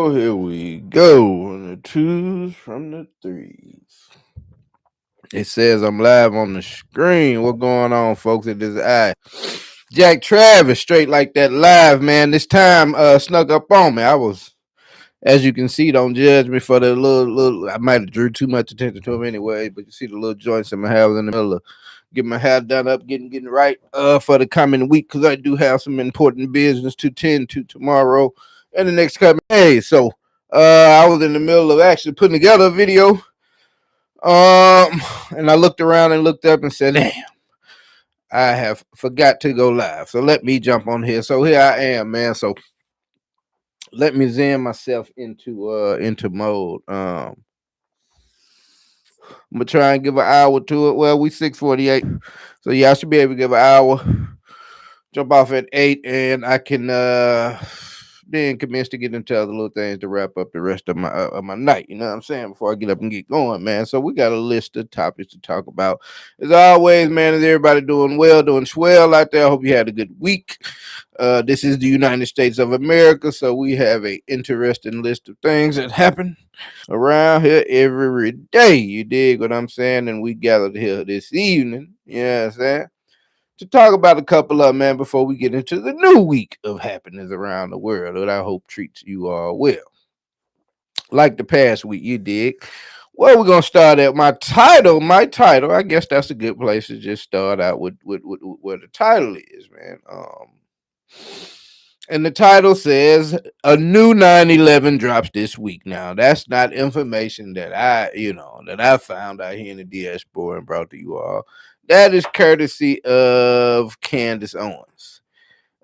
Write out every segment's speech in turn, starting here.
go. Here we go. On the twos from the threes. It says I'm live on the screen. What going on, folks? It is I, Jack Travis, straight like that live, man. This time snuck up on me. I was, as you can see, don't judge me for the little I might have drew too much attention to him anyway, but you see the little joints in my hair. I was in the middle of getting my hair done up, getting right for the coming week because I do have some important business to tend to tomorrow and the next coming days. So I was in the middle of actually putting together a video. And I looked around and looked up and said, damn, I have forgot to go live. So let me jump on here. So here I am, man. So let me zen myself into mode. I'm gonna try and give an hour to it. Well, we 6:48, so y'all should be able to give an hour. Jump off at 8, and I can then commence to get into other little things to wrap up the rest of my night. You know what I'm saying? Before I get up and get going, man. So we got a list of topics to talk about. As always, man, is everybody doing well, doing swell out there? I hope you had a good week. This is the United States of America, so we have a interesting list of things that happen around here every day. You dig what I'm saying? And we gathered here this evening. You know what I'm saying? To talk about a couple of them, man, before we get into the new week of happenings around the world that I hope treats you all well. Like the past week, you dig. Well, we're gonna start at my title. I guess that's a good place to just start out with where the title is, man. And the title says a new 9/11 drops this week. Now, that's not information that I found out here in the diaspora and brought to you all. That is courtesy of Candace Owens.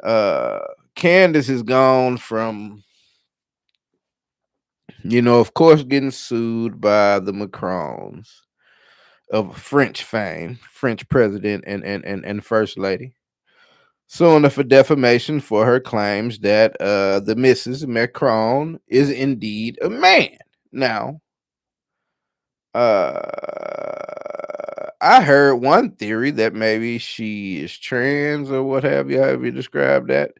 Uh, Candace has gone from, of course, getting sued by the Macrons of French fame, French president and first lady, suing her for defamation for her claims that the Mrs. Macron is indeed a man. Now, I heard one theory that maybe she is trans or what have you, however you describe that.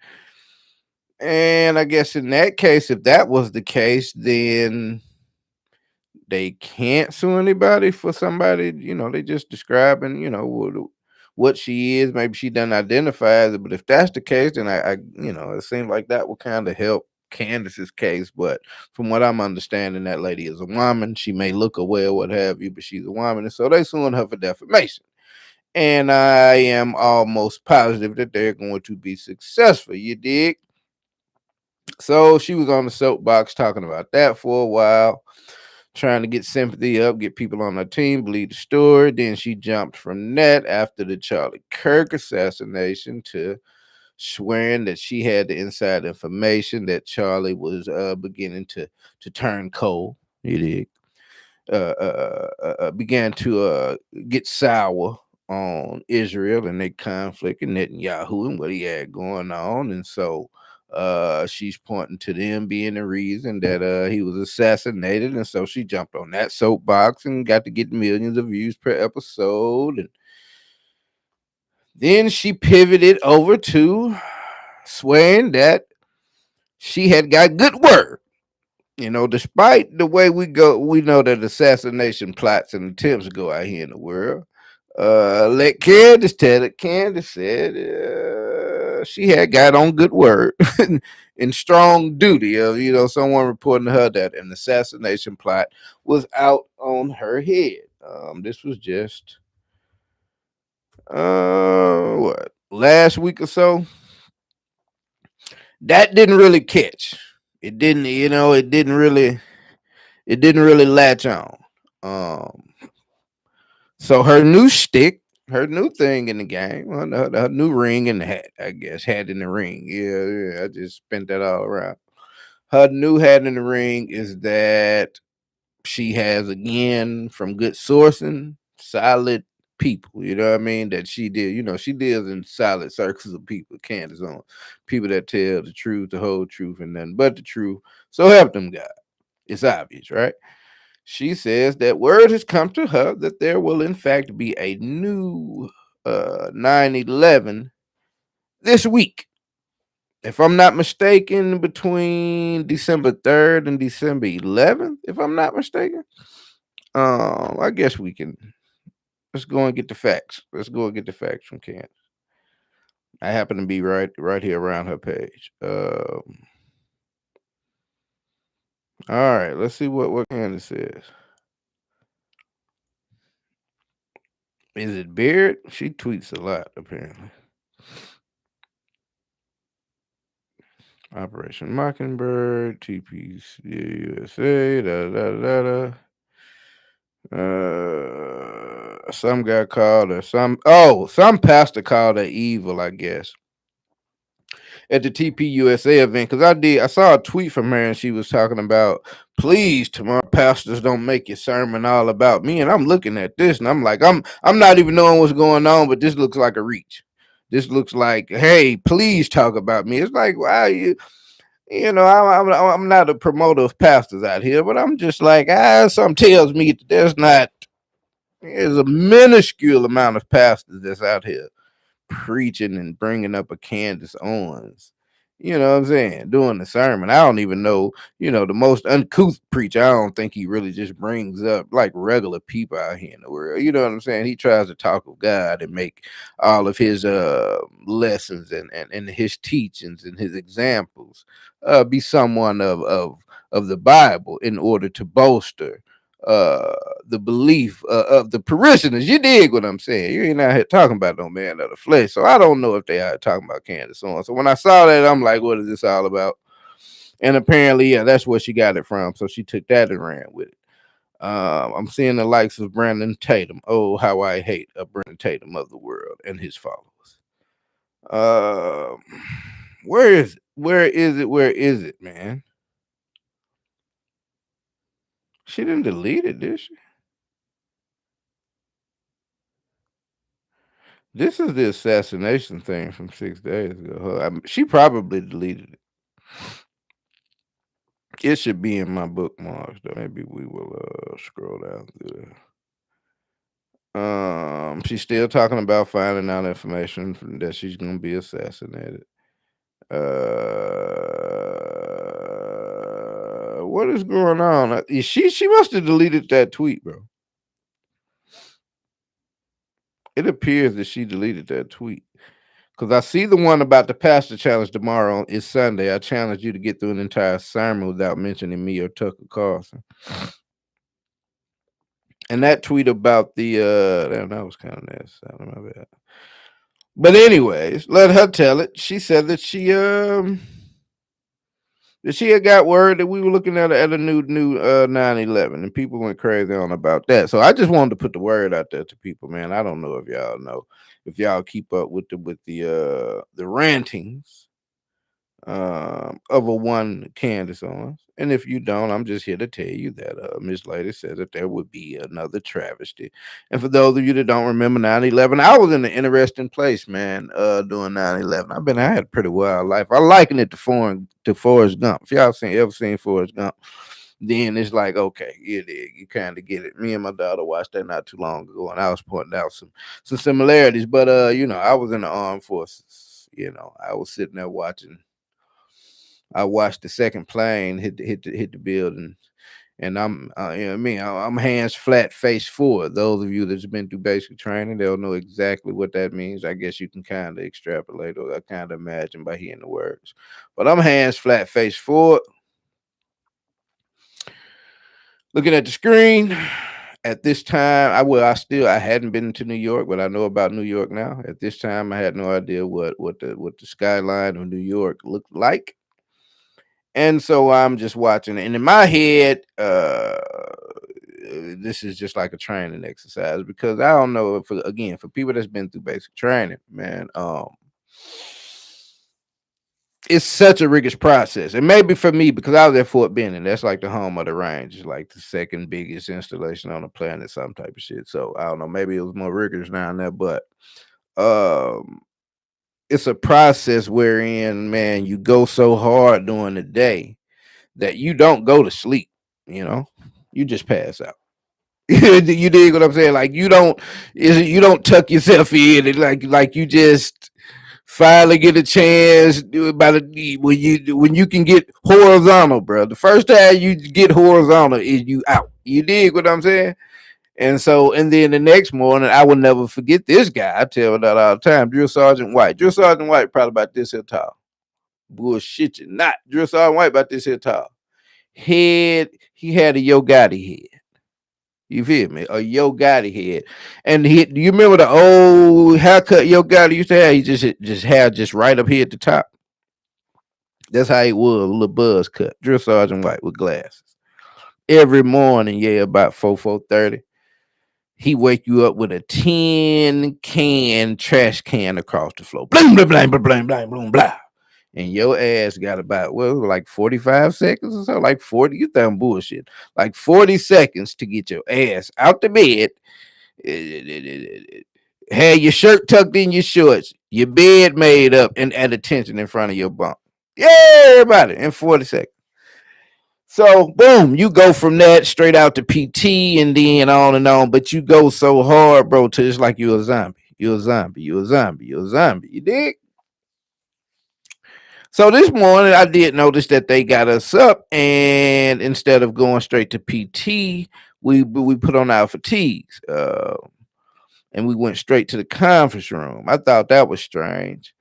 And I guess in that case, if that was the case, then they can't sue anybody for somebody, they just describing, what she is. Maybe she doesn't identify as it, but if that's the case, then it seems like that would kind of help Candace's case. But from what I'm understanding, that lady is a woman. She may look away or what have you, but she's a woman, and so they suing her for defamation. And I am almost positive that they're going to be successful. You dig? So she was on the soapbox talking about that for a while, trying to get sympathy up, get people on her team, believe the story. Then she jumped from that after the Charlie Kirk assassination to swearing that she had the inside information that Charlie was beginning to turn cold. He did. Began to get sour on Israel and their conflict and Netanyahu and what he had going on. And so she's pointing to them being the reason that he was assassinated. And so she jumped on that soapbox and got to get millions of views per episode. And then she pivoted over to swearing that she had got good word. Despite the way we go, we know that assassination plots and attempts go out here in the world. Let Candace tell it. Candace said she had got on good word in strong duty of, someone reporting to her that an assassination plot was out on her head. This was just what, last week or so. That didn't really catch. It didn't really latch on. So her new stick, her new thing in the game, her new ring in the hat, I guess, hat in the ring. Yeah, I just spent that all around. Her new hat in the ring is that she has, again, from good sourcing, solid people. You know what I mean? That she did. She deals in solid circles of people. Candace on people that tell the truth, the whole truth, and nothing but the truth. So help them, God. It's obvious, right? She says that word has come to her that there will, in fact, be a new 9/11 this week. if I'm not mistaken, between December 3rd and December 11th, if I'm not mistaken. I guess we can let's go and get the facts. Let's go and get the facts from Candace. I happen to be right here around her page. All right, let's see what Candace says. Is it Beard? She tweets a lot, apparently. Operation Mockingbird, TPC USA, da da da da. Some guy called her some pastor called her evil, I guess, at the TPUSA event. Because I saw a tweet from her and she was talking about, please, tomorrow pastors don't make your sermon all about me. And I'm looking at this and I'm like, I'm not even knowing what's going on, but this looks like a reach. This looks like, hey, please talk about me. It's like, wow, I'm not a promoter of pastors out here, but I'm just like, something tells me that there's a minuscule amount of pastors that's out here preaching and bringing up a Candace Owens. You know what I'm saying? Doing the sermon. I don't even know, the most uncouth preacher. I don't think he really just brings up like regular people out here in the world. You know what I'm saying? He tries to talk of God and make all of his lessons and his teachings and his examples be someone of the Bible in order to bolster uh the belief of the parishioners. You dig what I'm saying? You ain't out here talking about no man of the flesh. So I don't know if they are talking about Candace on. So when I saw that, I'm like, what is this all about? And apparently, yeah, that's where she got it from. So she took that and ran with it. I'm seeing the likes of Brandon Tatum. Oh, how I hate a Brandon Tatum of the world and his followers. Um, where is it? Where is it? Where is it, man? She didn't delete it, did she? This is the assassination thing from 6 days ago. She probably deleted it. It should be in my bookmarks, though. Maybe we will scroll down through there. She's still talking about finding out information that she's gonna be assassinated. What is going on? She must have deleted that tweet, bro. It appears that she deleted that tweet. Because I see the one about the pastor challenge tomorrow is Sunday. I challenge you to get through an entire sermon without mentioning me or Tucker Carlson. And that tweet about the damn, that was kind of nasty. My bad. But anyways, let her tell it. She said that she had got word that we were looking at a new 911, and people went crazy on about that. So I just wanted to put the word out there to people, man. I don't know if y'all keep up with the rantings of a one Candace Owens. And if you don't, I'm just here to tell you that Miss Lady said that there would be another travesty. And for those of you that don't remember 9/11, I was in an interesting place, man, doing 9/11. I had a pretty wild life. I liken it to Forrest Gump. If y'all ever seen Forrest Gump, then it's like, okay, you kind of get it. Me and my daughter watched that not too long ago, and I was pointing out some similarities. But I was in the armed forces. I was sitting there watching. I watched the second plane hit the building, and I'm hands flat, face forward. Those of you that's been through basic training, they'll know exactly what that means. I guess you can kind of extrapolate or kind of imagine by hearing the words. But I'm hands flat, face forward, looking at the screen. At this time, I hadn't been to New York, but I know about New York now. At this time, I had no idea what the skyline of New York looked like. And so I'm just watching it. And in my head, this is just like a training exercise because I don't know for people that's been through basic training, man, it's such a rigorous process. And maybe for me, because I was at Fort Benning, that's like the home of the range, it's like the second biggest installation on the planet, some type of shit. So I don't know, maybe it was more rigorous down there, but um it's a process wherein, man, you go so hard during the day that you don't go to sleep, you just pass out. You dig what I'm saying? Like you don't tuck yourself in and like you just Finally get a chance when you can get horizontal, bro. The first time you get horizontal is you out. You dig what I'm saying? And then the next morning, I will never forget this guy. I tell that all the time. Drill Sergeant White. Drill Sergeant White probably about this here tall. Bullshit you not. Drill Sergeant White about this here tall. Head, he had a Yo Gotti head. You feel me? A Yo Gotti head. And do you remember the old haircut Yo Gotti used to have? He just had just right up here at the top. That's how he was, a little buzz cut. Drill Sergeant White with glasses. Every morning, yeah, about 4:30. He wake you up with a tin can trash can across the floor. Blah blah blah blah blah blah blah blah. And your ass got about like 45 seconds or so, like 40. You throwing bullshit. Like 40 seconds to get your ass out the bed. Had your shirt tucked in your shorts, your bed made up, and at attention in front of your bunk. Yeah, everybody in 40 seconds. So boom, you go from that straight out to PT and then on and on. But you go so hard, bro, to it's like you're a zombie. You're a zombie. You're a zombie. You're a zombie. You dig? So this morning I did notice that they got us up, and instead of going straight to PT, we put on our fatigues, and we went straight to the conference room. I thought that was strange.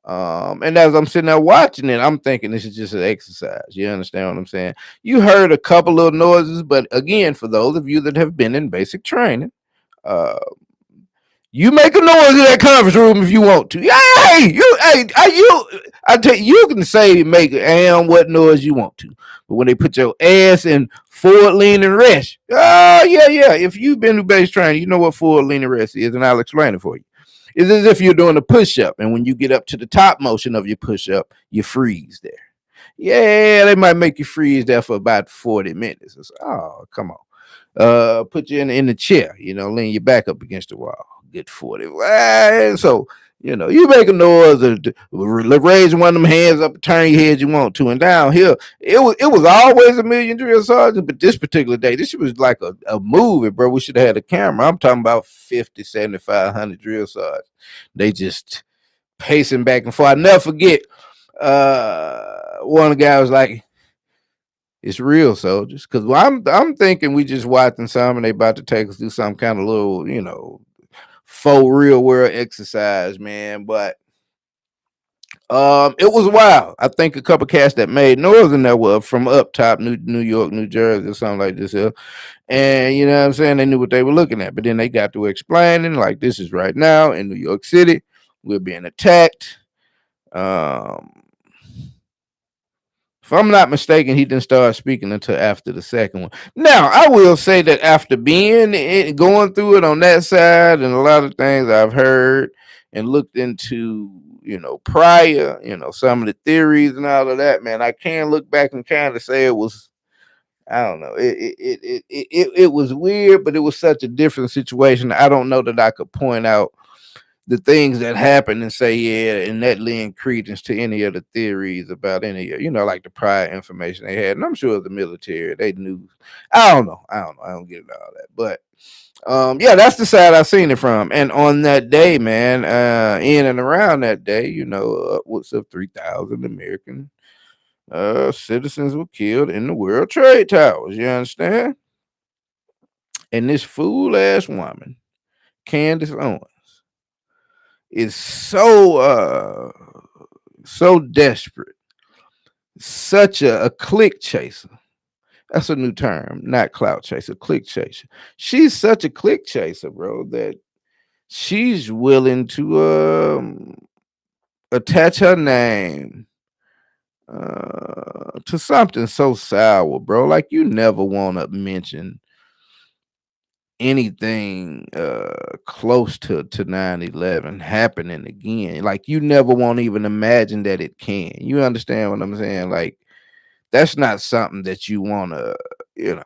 And as I'm sitting there watching it, I'm thinking this is just an exercise. You understand what I'm saying? You heard a couple little noises, but again, for those of you that have been in basic training, uh, you make a noise in that conference room if you want to. Hey, I tell you, you can say make what noise you want to, but when they put your ass in forward leaning rest, oh yeah. If you've been to base training, you know what forward leaning rest is, and I'll explain it for you. It's as if you're doing a push up, and when you get up to the top motion of your push up, you freeze there. Yeah, they might make you freeze there for about 40 minutes. It's, oh, come on. Put you in the chair, lean your back up against the wall. Get 40. So, you make a noise, raise one of them hands up, turn your head you want to. And down here, it was always a million drill sergeants, but this particular day, this was like a movie, bro. We should have had a camera. I'm talking about 50, 7,500 drill sergeants. They just pacing back and forth. I never forget, one of the guys was like, it's real, soldiers. Because I'm thinking we just watching some and they about to take us through some kind of little, faux real world exercise, man. But it was wild. I think a couple cats that made noise in there were from up top, New York, New Jersey, or something like this here. And you know what I'm saying? They knew what they were looking at. But then they got to explaining, like, this is right now in New York City. We're being attacked. Um, If I'm not mistaken, he didn't start speaking until after the second one. Now, I will say that after going through it on that side, and a lot of things I've heard and looked into, prior, some of the theories and all of that, man, I can look back and kind of say it was, I don't know, it was weird, but it was such a different situation. I don't know that I could point out the things that happened and say, yeah, and that lend credence to any of the theories about any, like the prior information they had. And I'm sure the military, they knew. I don't know. I don't get all that. But yeah, that's the side I seen it from. And on that day, man, in and around that day, upwards of 3,000 American citizens were killed in the World Trade Towers. You understand? And this fool ass woman, Candace Owens, is so desperate, such a click chaser. That's a new term, not clout chaser, click chaser. She's such a click chaser, bro, that she's willing to attach her name to something so sour, bro. Like you never want to mention anything close to 9/11 happening again. Like you never want to even imagine that it can. You understand what I'm saying? Like that's not something that you want to, you know.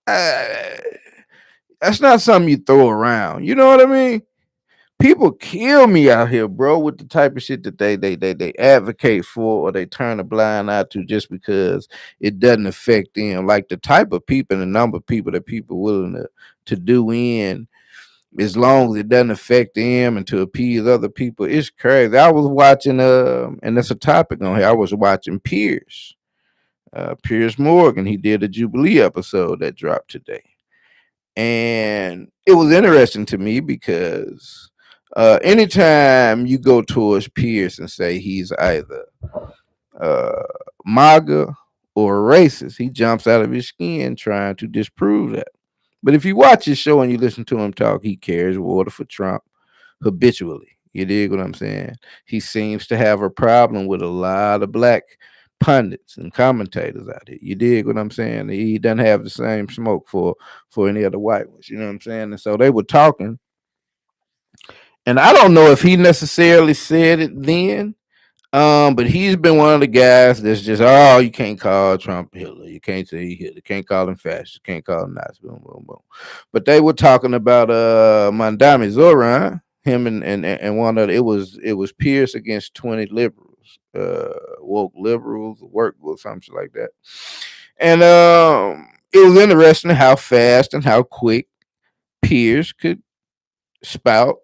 Uh, that's not something you throw around. You know what I mean? People kill me out here, bro, with the type of shit that they advocate for or they turn a blind eye to just because it doesn't affect them. Like the type of people and the number of people that people willing to do in as long as it doesn't affect them and to appease other people. It's crazy. I was watching and that's a topic on here. I was watching Piers Morgan. He did a Jubilee episode that dropped today. And it was interesting to me because anytime you go towards Pierce and say he's either uh, MAGA or racist, he jumps out of his skin trying to disprove that. But if you watch his show and you listen to him talk, he carries water for Trump habitually. You dig what I'm saying? He seems to have a problem with a lot of black pundits and commentators out here. You dig what I'm saying? He doesn't have the same smoke for any of the white ones. You know what I'm saying? And so they were talking, and I don't know if he necessarily said it then, but he's been one of the guys that's just, oh, you can't call Trump Hitler. You can't say Hitler. You can't call him fascist. You can't call him Nazi. Boom, boom, boom. But they were talking about Mandami Zoran, him and one of it was Pierce against 20 liberals, woke liberals, work or something like that. And it was interesting how fast and how quick Pierce could spout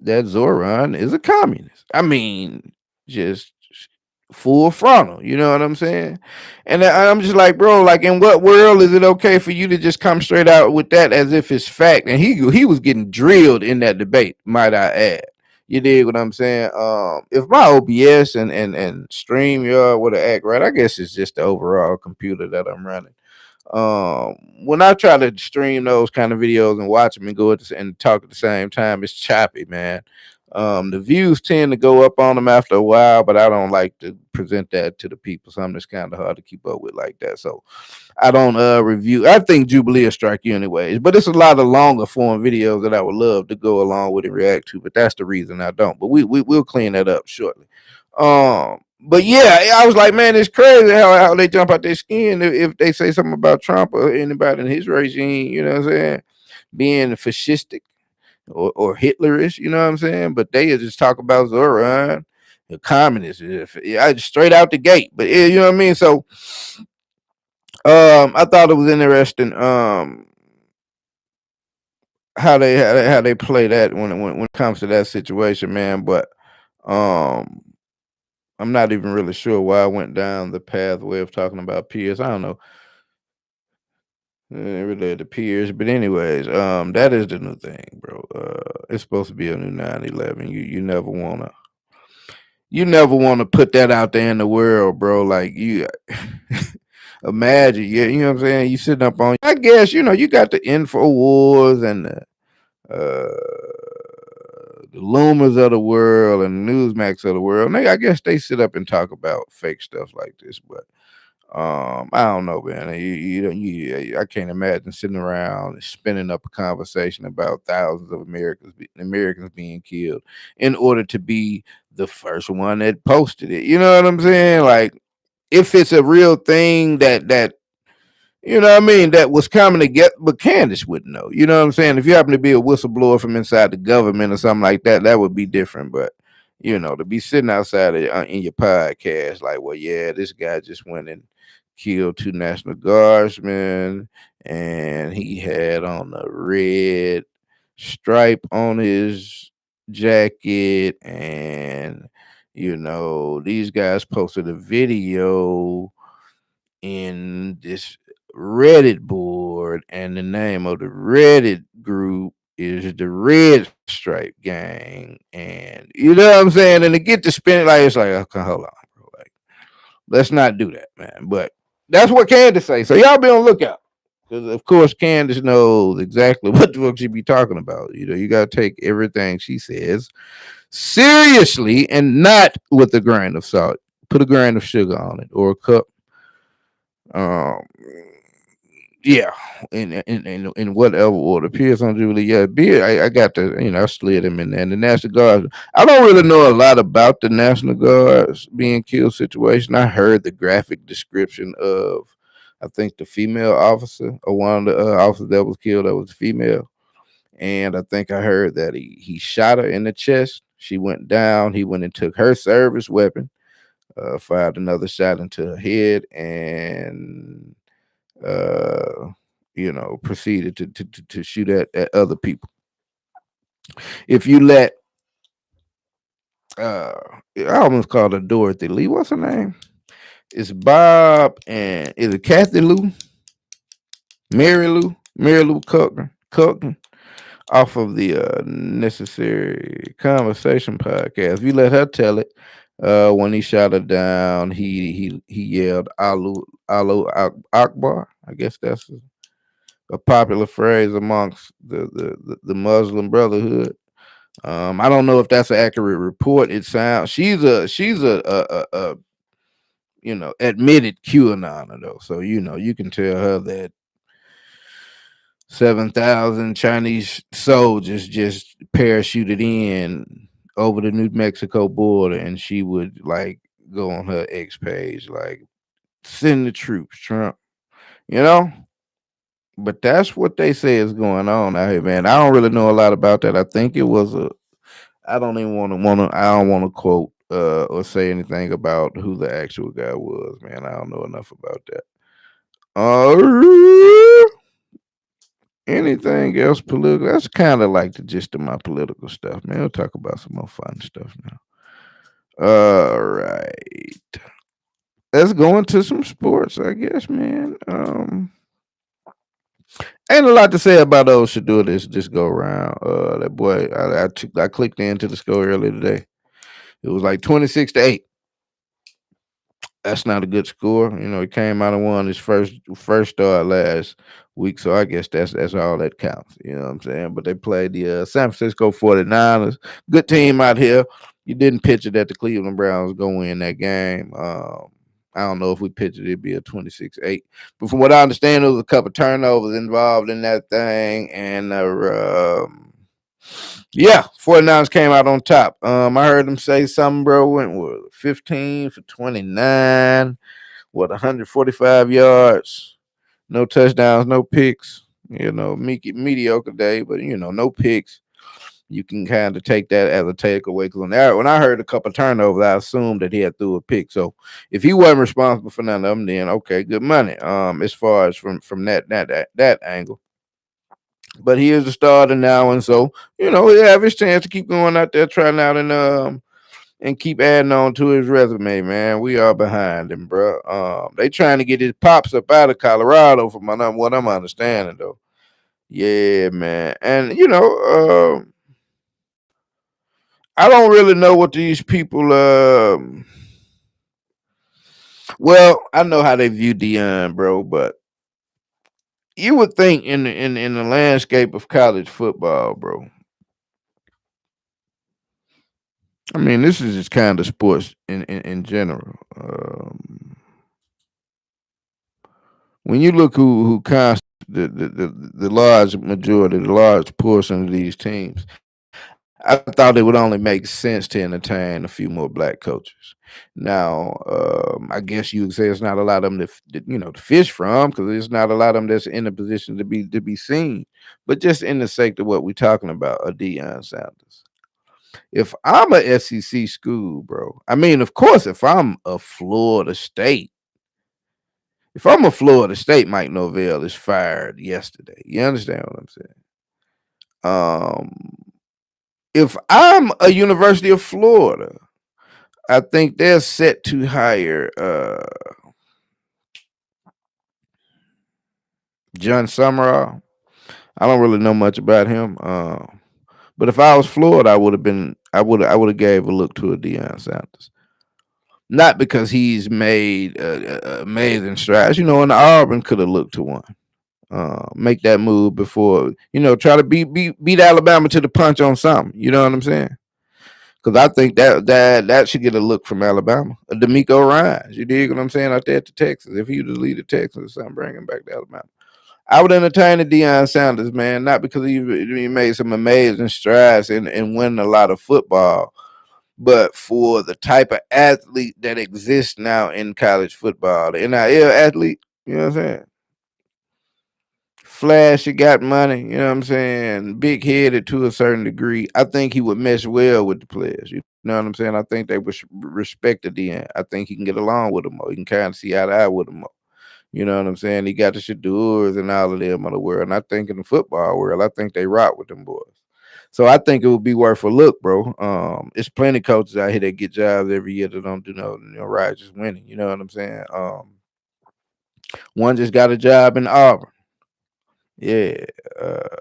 that Zoran is a communist. I mean, just full frontal. You know what I'm saying? And I'm just like, bro, like, in what world is it okay for you to just come straight out with that as if it's fact? And he was getting drilled in that debate, might I add. You dig what I'm saying? If my OBS and StreamYard would have act right, I guess it's just the overall computer that I'm running. When I try to stream those kind of videos and watch them and and talk at the same time, it's choppy, man. The views tend to go up on them after a while, but I don't like to present that to the people. Something that's kind of hard to keep up with like that. So I don't review. I think Jubilee will strike you anyways, but it's a lot of longer form videos that I would love to go along with and react to. But that's the reason I don't. But we'll clean that up shortly. But yeah, I was like, man, it's crazy how they jump out their skin if they say something about Trump or anybody in his regime. You know what I'm saying? Being fascistic or Hitlerish, you know what I'm saying? But they just talk about Zoran, the communist, yeah, straight out the gate. But yeah, you know what I mean? So I thought it was interesting how they play that when it comes to that situation, man. But um I'm not even really sure why I went down the pathway of talking about peers. I don't know. Related to peers, but anyways, that is the new thing, bro. It's supposed to be a new 9/11. You never wanna put that out there in the world, bro. Like, you imagine, yeah, you know what I'm saying? You sitting up on, I guess, you got the info wars and the Lumas of the world and the Newsmax of the world. And I guess they sit up and talk about fake stuff like this, but I don't know, man. I can't imagine sitting around spinning up a conversation about thousands of Americans being killed in order to be the first one that posted it. You know what I'm saying? Like, if it's a real thing that you know what I mean, that was coming to get, but Candace wouldn't know. You know what I'm saying? If you happen to be a whistleblower from inside the government or something like that, that would be different. But to be sitting outside in your podcast, like, well, yeah, this guy just went and killed two National Guardsmen, and he had on a red stripe on his jacket, and these guys posted a video in this Reddit board, and the name of the Reddit group is the Red Stripe Gang. And you know what I'm saying? And to get to spin it, like, it's like, okay, hold on, bro. Like, let's not do that, man. But that's what Candace say. So y'all be on the lookout. Because of course Candace knows exactly what the fuck she be talking about. You gotta take everything she says seriously and not with a grain of salt. Put a grain of sugar on it or a cup. Um, yeah, in whatever order. Pierce on Jubilee, yeah, beer. I got the, I slid him in there. And the National Guard. I don't really know a lot about the National Guards being killed situation. I heard the graphic description of, I think, the female officer or one of the officers that was killed that was female, and I think I heard that he shot her in the chest. She went down. He went and took her service weapon, fired another shot into her head, and uh, proceeded to shoot at other people. If you let uh I almost called her Dorothy Lee. What's her name? It's Bob and is it Kathy Lou? Mary Lou Cochran off of the Necessary Conversation podcast. If you let her tell it, when he shot her down, he yelled Akbar. I guess that's a popular phrase amongst the Muslim Brotherhood. I don't know if that's an accurate report. It sounds she's a admitted QAnoner though, so you can tell her that 7,000 Chinese soldiers just parachuted in over the New Mexico border, and she would like go on her X page like send the troops, Trump. You know, but that's what they say is going on out here, man. I don't really know a lot about that. I think it was a. I don't even want to. I don't want to quote or say anything about who the actual guy was, man. I don't know enough about that. Anything else political? That's kind of like the gist of my political stuff, man. We'll talk about some more fun stuff now. All right. Let's go into some sports, I guess, man. Ain't a lot to say about those should do this go around. That boy, I clicked into the score earlier today. It was like 26-8. That's not a good score. He came out and won his first start last week, so I guess that's all that counts. You know what I'm saying? But they played the San Francisco 49ers. Good team out here. You didn't picture that the Cleveland Browns go win that game. I don't know if we pictured it'd be a 26-8. But from what I understand, there was a couple turnovers involved in that thing. And yeah, 49ers came out on top. I heard them say something, bro. Went with 15 for 29, 145 yards, no touchdowns, no picks. Mediocre day, but no picks. You can kind of take that as a takeaway. Because when I heard a couple turnovers, I assumed that he had threw a pick. So if he wasn't responsible for none of them, then okay, good money. As far as from that angle. But he is a starter now, and so he have his chance to keep going out there trying out and keep adding on to his resume, man. We are behind him, bro. They trying to get his pops up out of Colorado, from what I'm understanding, though. Yeah, man, and I don't really know what these people. Well, I know how they view Dion, bro, but you would think in the landscape of college football, bro. I mean, this is just kind of sports in general. When you look who const the large majority, the large portion of these teams, I thought it would only make sense to entertain a few more black coaches. Now, I guess you would say it's not a lot of them to fish from, because there's not a lot of them that's in a position to be seen. But just in the sake of what we're talking about, a Deion Sanders. If I'm a SEC school, bro, I mean, of course, if I'm a Florida State, Mike Norvell is fired yesterday. You understand what I'm saying? If I'm a University of Florida, I think they're set to hire John Summerall. I don't really know much about him. But if I was Florida, I would have gave a look to a Deion Sanders. Not because he's made amazing strides. And Auburn could have looked to one. Make that move before, try to beat Alabama to the punch on something. You know what I'm saying? Because I think that should get a look from Alabama. D'Amico Ryan. You dig what I'm saying? Out there to Texas. If he would have lead Texas or something, bring him back to Alabama. I would entertain the Deion Sanders, man, not because he made some amazing strides and winning a lot of football, but for the type of athlete that exists now in college football, the NIL athlete, you know what I'm saying? Flashy, got money, you know what I'm saying? Big headed to a certain degree. I think he would mesh well with the players. You know what I'm saying? I think they would respect the Deion. I think he can get along with them more. He can kind of see eye to eye with them more. You know what I'm saying? He got the Shadurs and all of them of the world. And I think in the football world, I think they rock with them boys. So I think it would be worth a look, bro. It's plenty coaches out here that get jobs every year that don't do no, right, just winning. You know what I'm saying? One just got a job in Auburn. Yeah, uh,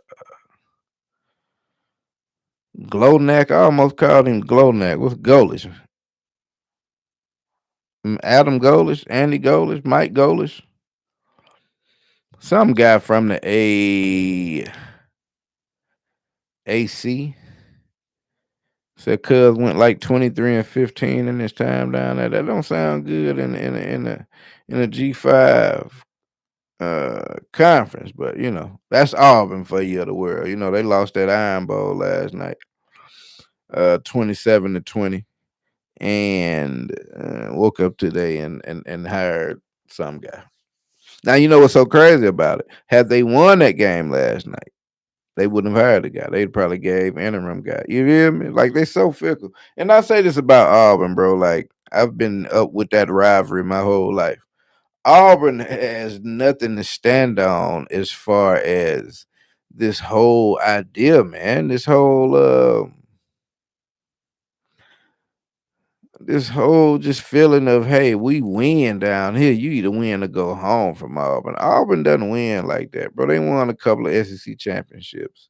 Glownack. I almost called him Glownack. What's Golish? Adam Golish, Andy Golish, Mike Golish, some guy from the AC. Said Cuz went like 23-15 in his time down there. That don't sound good in a G5 conference, but that's Auburn for you of the world. They lost that Iron Bowl last night, 27-20, and woke up today and hired some guy. Now you know what's so crazy about it? Had they won that game last night, they wouldn't have hired the guy. They'd probably gave interim guy. You hear me? Like they so fickle. And I say this about Auburn, bro. Like I've been up with that rivalry my whole life. Auburn has nothing to stand on as far as this whole idea, man. This whole just feeling of, hey, we win down here. You either win or go home from Auburn. Auburn doesn't win like that, bro. They won a couple of SEC championships.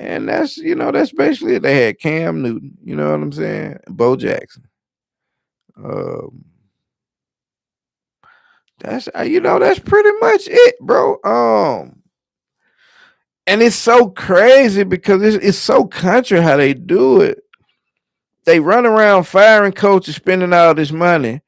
And that's basically it. They had Cam Newton, you know what I'm saying? Bo Jackson. Um, that's pretty much it, bro. And it's so crazy because it's so country how they do it. They run around firing coaches, spending all this money,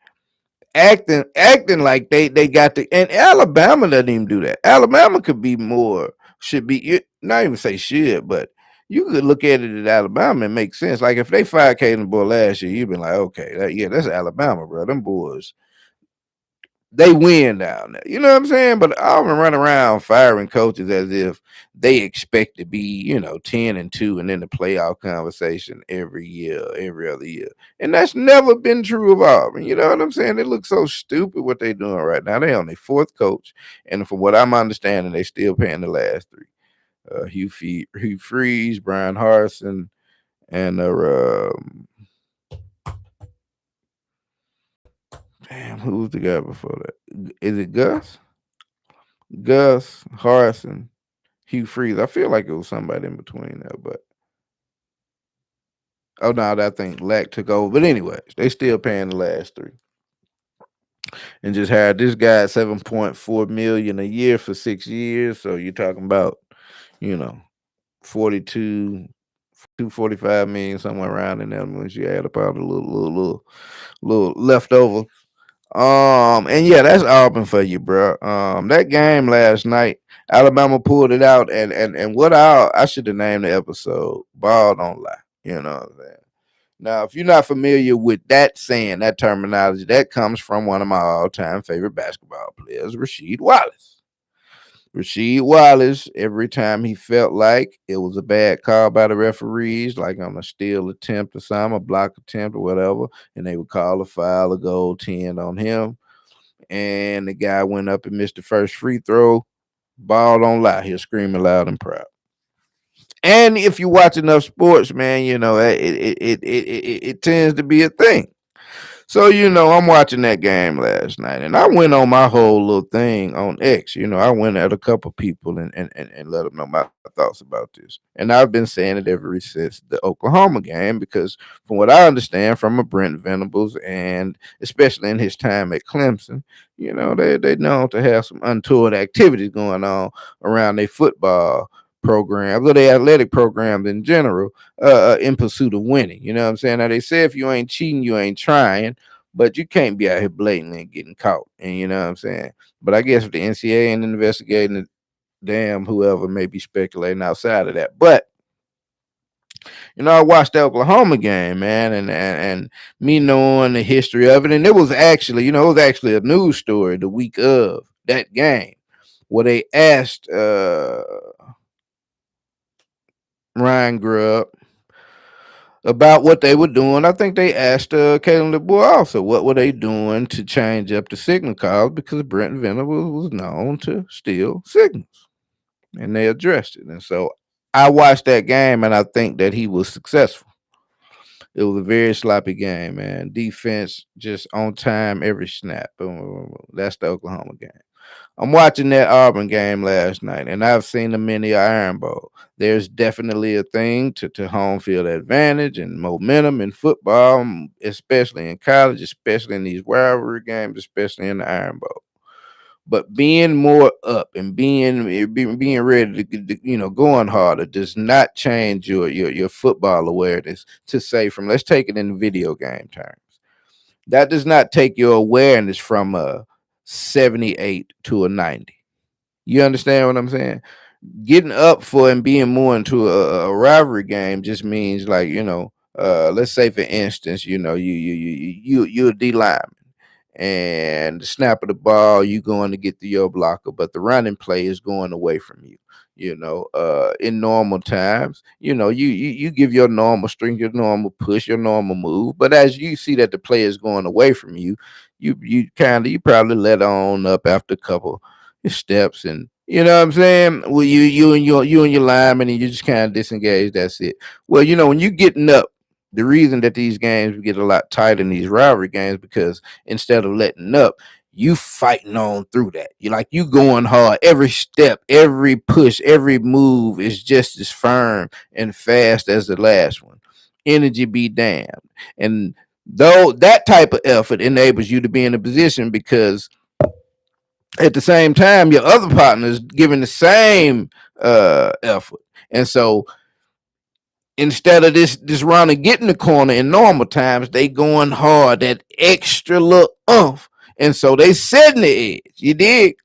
acting like they got the. And Alabama doesn't even do that. Alabama could be more, should be, not even say should, but you could look at it at Alabama and make sense. Like if they fired Caden Boy last year, you'd be like, okay, that's Alabama, bro. Them boys, they win down there. You know what I'm saying? But Auburn run around firing coaches as if they expect to be, 10-2 and in the playoff conversation every year, every other year. And that's never been true of Auburn. You know what I'm saying? It looks so stupid what they doing right now. They on their fourth coach. And from what I'm understanding, they still paying the last three. Hugh Freeze, Brian Harson, and damn, who was the guy before that? Is it Gus? Gus Harrison, Hugh Freeze. I feel like it was somebody in between there, but oh no, I think Lack took over. But anyways, they still paying the last three. And just hired this guy at 7.4 million a year for 6 years. So you're talking about, you know, 42, 245 million, somewhere around in there once you add up all the little leftover. And yeah, that's Auburn for you, bro. That game last night, Alabama pulled it out, and what I should have named the episode "Ball Don't Lie." You know what I'm saying? Now, if you're not familiar with that saying, that terminology, that comes from one of my all-time favorite basketball players, Rasheed Wallace. Rasheed Wallace, every time he felt like it was a bad call by the referees, like on a steal attempt or something, a block attempt or whatever, and they would call a foul, a goal 10 on him, and the guy went up and missed the first free throw, ball don't lie, he'll scream loud and proud. And if you watch enough sports, man, it tends to be a thing. So, I'm watching that game last night and I went on my whole little thing on X. I went at a couple people and let them know my thoughts about this. And I've been saying it ever since the Oklahoma game because, from what I understand from a Brent Venables and especially in his time at Clemson, they known to have some untoward activities going on around their football programs or their athletic programs in general in pursuit of winning. You know what I'm saying? Now they say if you ain't cheating, you ain't trying, but you can't be out here blatantly getting caught. And you know what I'm saying? But I guess if the NCAA ain't investigating it, damn whoever may be speculating outside of that. But I watched the Oklahoma game, man, and me knowing the history of it, and it was actually a news story the week of that game where they asked Ryan Grubb about what they were doing. I think they asked Kalen DeBoer also what were they doing to change up the signal calls because Brent Venables was known to steal signals, and they addressed it. And so I watched that game and I think that he was successful. It was a very sloppy game, man. Defense just on time every snap. Boom, boom, boom, boom. That's the Oklahoma game. I'm watching that Auburn game last night, and I've seen the mini Iron Bowl. There's definitely a thing to home field advantage and momentum in football, especially in college, especially in these rivalry games, especially in the Iron Bowl. But being more up and being ready to going harder does not change your football awareness. To say from let's take it in video game terms, that does not take your awareness from a 78 to a 90. You understand what I'm saying? Getting up for and being more into a rivalry game just means like let's say for instance, you're a D lineman and the snap of the ball, you going to get to your blocker, but the running play is going away from you. In normal times, you give your normal strength, your normal push, your normal move. But as you see that the play is going away from you, you probably let on up after a couple steps, and you know what I'm saying? Well, you and your lineman, and you just kind of disengage. That's it. Well, when you getting up, the reason that these games get a lot tighter in these rivalry games because instead of letting up, you fighting on through that. You going hard. Every step, every push, every move is just as firm and fast as the last one. Energy be damned. And though that type of effort enables you to be in a position because at the same time your other partner is giving the same effort. And so instead of this runner getting the corner in normal times, they going hard, that extra little umph. And so they setting the edge. You dig?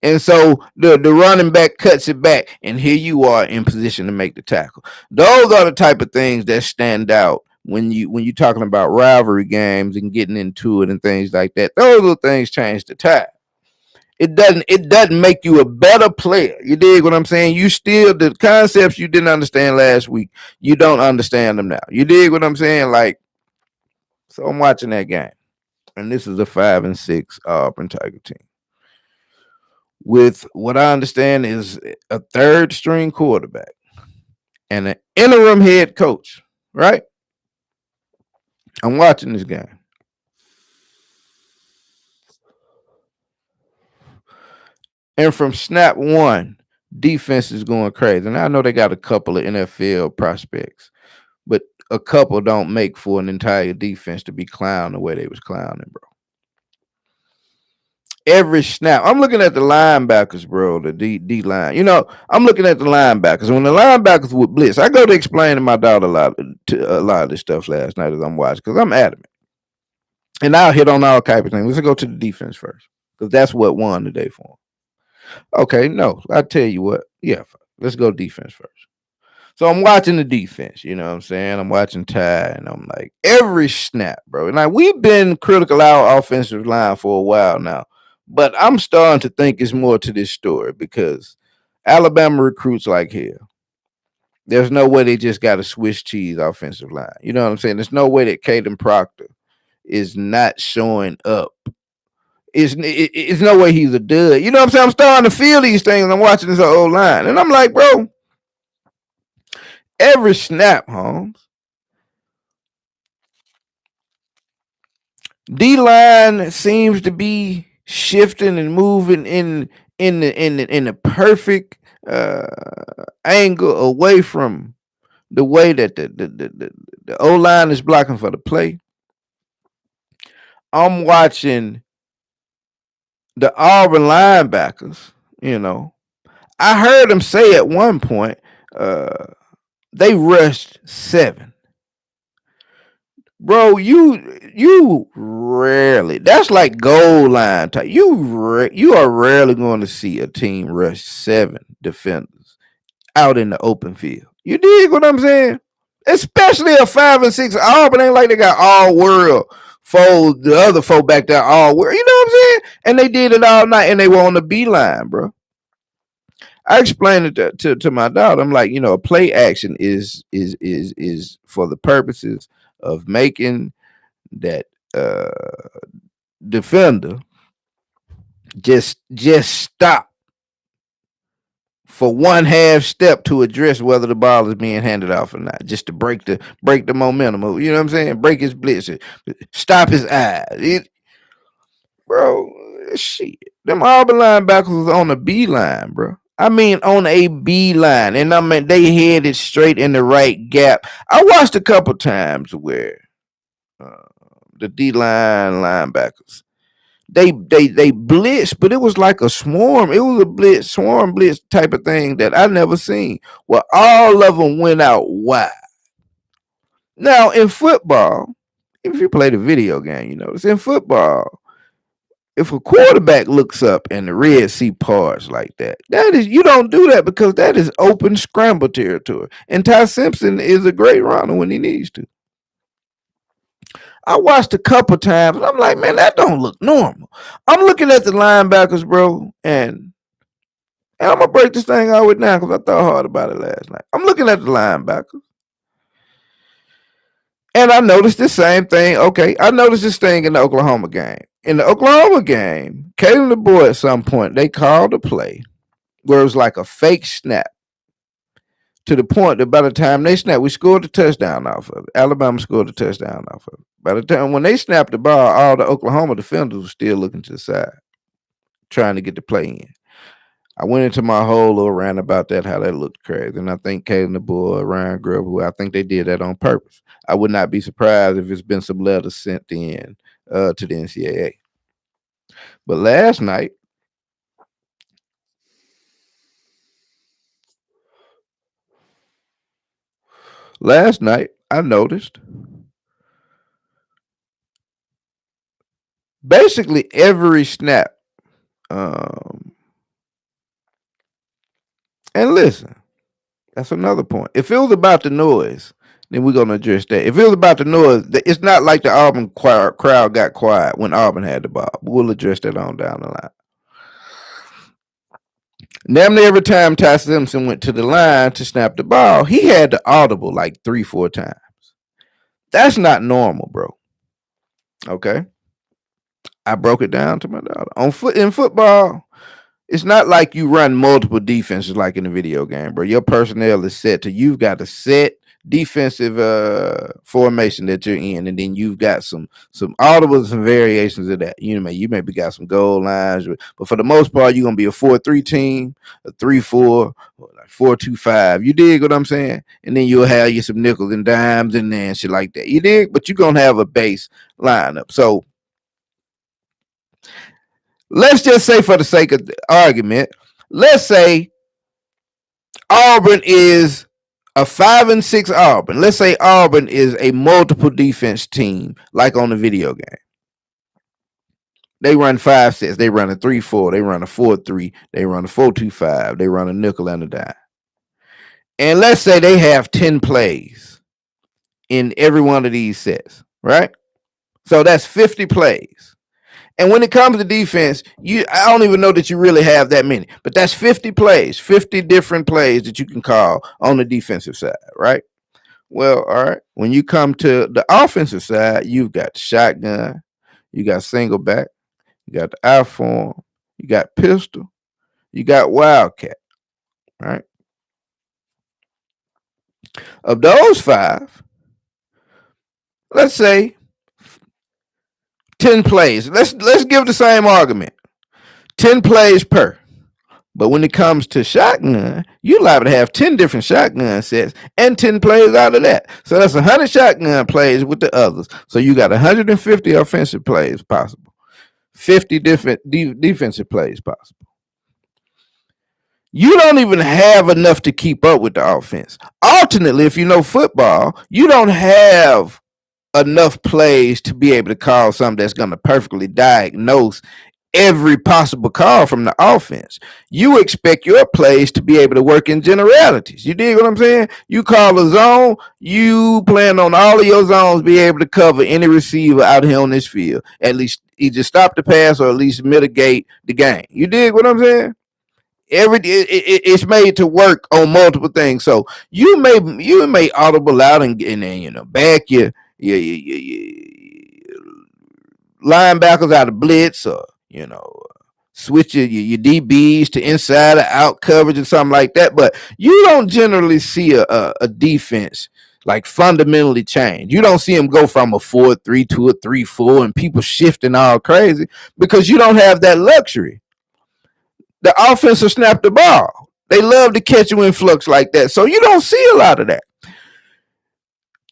And so the running back cuts it back, and here you are in position to make the tackle. Those are the type of things that stand out when you're talking about rivalry games and getting into it and things like that. Those little things change the tide. It doesn't make you a better player. You dig what I'm saying? You still the concepts you didn't understand last week, you don't understand them now. You dig what I'm saying? Like, so I'm watching that game, and this is a 5-6 Auburn Tiger team with what I understand is a third string quarterback and an interim head coach. Right? I'm watching this game, and from snap one, defense is going crazy. And I know they got a couple of NFL prospects, but a couple don't make for an entire defense to be clowned the way they was clowning, bro. Every snap, I'm looking at the linebackers, bro. The D line. I'm looking at the linebackers. When the linebackers would blitz, I go to explain to my daughter a lot of this stuff last night as I'm watching because I'm adamant, and I'll hit on all type of things. Let's go to the defense first because that's what won the day for them. Okay, no, I tell you what. Yeah, let's go defense first. So I'm watching the defense, you know what I'm saying? I'm watching Ty, and I'm like, every snap, bro. And like we've been critical of our offensive line for a while now, but I'm starting to think it's more to this story because Alabama recruits like hell. There's no way they just got a Swiss cheese offensive line. You know what I'm saying? There's no way that Caden Proctor is not showing up. It's no way he's a dud. You know what I'm saying? I'm starting to feel these things. I'm watching this old line, and I'm like, bro, every snap, Holmes. D line seems to be shifting and moving in the perfect angle away from the way that the O line is blocking for the play. I'm watching the Auburn linebackers. You know, I heard them say at one point uh, they rushed 7. Bro, you rarely. That's like goal line type. You are rarely going to see a team rush 7 defenders out in the open field. You dig what I'm saying? Especially a 5-6 Auburn ain't like they got all world foes. The other foe back there all world. You know what I'm saying? And they did it all night, and they were on the B line, bro. I explained it to my daughter. I'm like, a play action is for the purposes of making that defender just stop for one half step to address whether the ball is being handed off or not, just to break the momentum of, you know what I'm saying? Break his blitz, stop his eyes. Bro, shit. Them Auburn linebackers was on the B line, bro. I mean, on a B line, and I mean they headed straight in the right gap. I watched a couple times where uh, the D line linebackers they blitzed, but it was like a swarm. It was a swarm blitz type of thing that I never seen. Well, all of them went out wide. Now in football, if you play the video game, you notice in football, if a quarterback looks up and the Red Sea parts like that, that is, you don't do that because that is open scramble territory. And Ty Simpson is a great runner when he needs to. I watched a couple times and I'm like, man, that don't look normal. I'm looking at the linebackers, bro, and I'm gonna break this thing out with now because I thought hard about it last night. I'm looking at the linebackers. And I noticed the same thing. Okay, I noticed this thing in the Oklahoma game. In the Oklahoma game, Kalen DeBoer at some point, they called a play where it was like a fake snap to the point that by the time they snapped, we scored a touchdown off of it. Alabama scored a touchdown off of it. By the time when they snapped the ball, all the Oklahoma defenders were still looking to the side, trying to get the play in. I went into my whole little rant about that, how that looked crazy. And I think Kalen DeBoer, Ryan Grubb, I think they did that on purpose. I would not be surprised if it's been some letters sent in to the NCAA. But last night, I noticed basically every snap. And listen, that's another point. If it was about the noise, then we're gonna address that. If it was about the noise, it's not like the Auburn crowd got quiet when Auburn had the ball. We'll address that on down the line. Damn near every time Ty Simpson went to the line to snap the ball, he had the audible like 3-4 times. That's not normal, bro. Okay. I broke it down to my daughter. In football, it's not like you run multiple defenses like in a video game, bro. Your personnel is set to, you've got a set defensive formation that you're in, and then you've got some audibles and variations of that. You know, you maybe got some goal lines, but for the most part, you're gonna be a 4-3 team, a 3-4, 4-2-5. You dig what I'm saying? And then you'll have you some nickels and dimes in there and shit like that. You dig? But you're gonna have a base lineup. So let's just say, for the sake of the argument, let's say Auburn is a 5-6 Auburn. Let's say Auburn is a multiple defense team, like on the video game. They run 5 sets. They run a 3-4. They run a 4-3. They run a 4-2-5. They run a nickel and a dime. And let's say they have 10 plays in every one of these sets, right? So that's 50 plays. And when it comes to defense, I don't even know that you really have that many, but that's 50 plays, 50 different plays that you can call on the defensive side, right? Well, all right. When you come to the offensive side, you've got shotgun, you got single back, you got the I form, you got pistol, you got wildcat, right? Of those 5, let's say 10 plays. Let's give the same argument. 10 plays per. But when it comes to shotgun, you're liable to have 10 different shotgun sets and 10 plays out of that. So that's 100 shotgun plays with the others. So you got 150 offensive plays possible, 50 different defensive plays possible. You don't even have enough to keep up with the offense. Alternately, if you know football, you don't have enough plays to be able to call something that's going to perfectly diagnose every possible call from the offense. You expect your plays to be able to work in generalities. You dig what I'm saying? You call a zone, you plan on all of your zones be able to cover any receiver out here on this field. At least either stop the pass or at least mitigate the game. You dig what I'm saying? It's made to work on multiple things. So you may audible out and then back your linebackers out of blitz, or switch your DBs to inside or out coverage or something like that. But you don't generally see a defense like fundamentally change. You don't see them go from a 4-3 to a 3-4 and people shifting all crazy because you don't have that luxury. The offense will snap the ball. They love to catch you in flux like that. So you don't see a lot of that.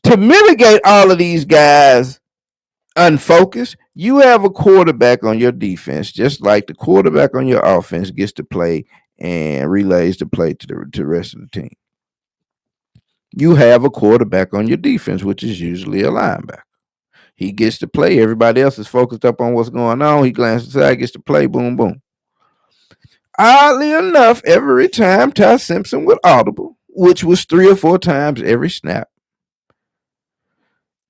To mitigate all of these guys unfocused, you have a quarterback on your defense, just like the quarterback on your offense gets to play and relays the play to the rest of the team. You have a quarterback on your defense, which is usually a linebacker. He gets to play. Everybody else is focused up on what's going on. He glances aside, gets to play, boom, boom. Oddly enough, every time Ty Simpson would audible, which was 3 or 4 times every snap,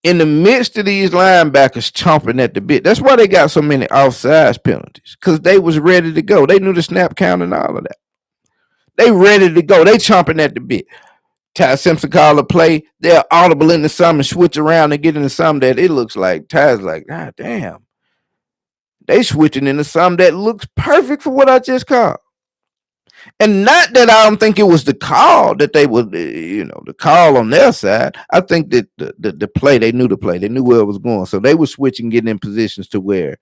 in the midst of these linebackers chomping at the bit. That's why they got so many offsides penalties, because they was ready to go. They knew the snap count and all of that. They ready to go. They chomping at the bit. Ty Simpson call a play. They're audible into something and switch around and get into something that it looks like Ty's like, God damn. They switching into something that looks perfect for what I just called. And not that I don't think it was the call that they would, the call on their side. I think that the play, they knew the play. They knew where it was going. So they were switching, getting in positions to where